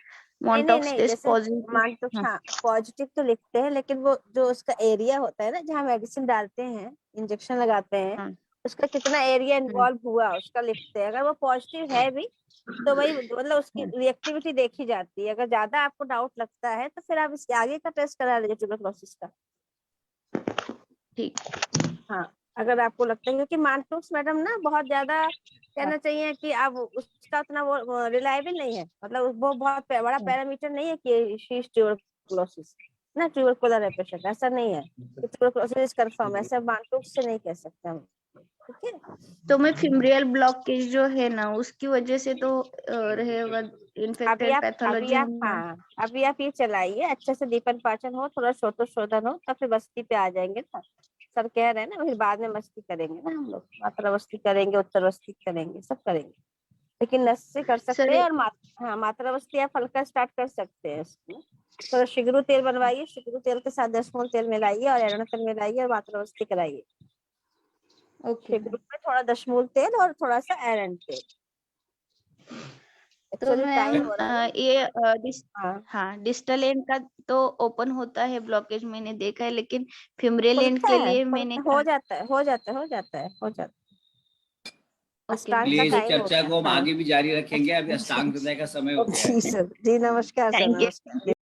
Mantoux test positive. हाँ पॉजिटिव तो लिखते हैं, लेकिन वो जो उसका एरिया होता है ना जहाँ मेडिसिन डालते हैं, इंजेक्शन लगाते हैं, उसका कितना एरिया इन्वॉल्व हुआ उसका लिखते हैं। अगर वो पॉजिटिव है भी तो वही मतलब उसकी रिएक्टिविटी देखी जाती है। अगर ज्यादा आपको डाउट लगता है तो फिर आप इसके आगे का टेस्ट करा लीजिए, ट्यूबरक्लोसिस का। ठीक। हाँ अगर आपको लगता है, क्योंकि मॉन्टॉक्स मैडम ना बहुत ज्यादा कहना चाहिए कि आप उसका उतना वो रिलायबल नहीं है, मतलब वो बहुत बड़ा पैरामीटर नहीं है कि शी इज ट्यूबरक्लोसिस ना, ट्यूबरकुलर है पेशेंट, ऐसा नहीं है। ट्यूबरक्लोसिस कंफर्म है, ऐसा मॉन्टॉक्स से नहीं कह सकते हम। ठीक है, तो मैं फीमरियल ब्लॉकेज जो है ना उसकी वजह से तो रहेगा इन्फेक्टेड पैथोलॉजी। अभी आप ये चलाइए, अच्छे से दीपन पाचन हो, थोड़ा श्रोतोशोधन हो, तब फिर बस्ती पे आ जाएंगे ना। सर कह रहे हैं ना, फिर बाद में मस्ती करेंगे ना हम लोग, मात्रावस्थी करेंगे, उत्तरवस्थी करेंगे, सब करेंगे। लेकिन नस से कर सकते हैं। और मात्रावस्थी आप हल्का स्टार्ट कर सकते हैं इसमें। तो शिगरू तेल बनवाइए, शिगरू तेल के साथ 10 मोल तेल मिलाइए और एरण तेल मिलाइए और मात्रावस्थी कराइए। शिगरू में थोड़ा 10 मोल तेल और थोड़ा सा एरण तेल। तो मैम ये डिस्टल एंड का तो ओपन होता है ब्लॉकेज, मैंने देखा है, लेकिन फीमरियल एंड के लिए मैंने हो जाता है। प्लीज चर्चा को हम आगे भी जारी रखेंगे। अभी अष्टांग हृदय का समय हो गया है। जी नमस्कार सर।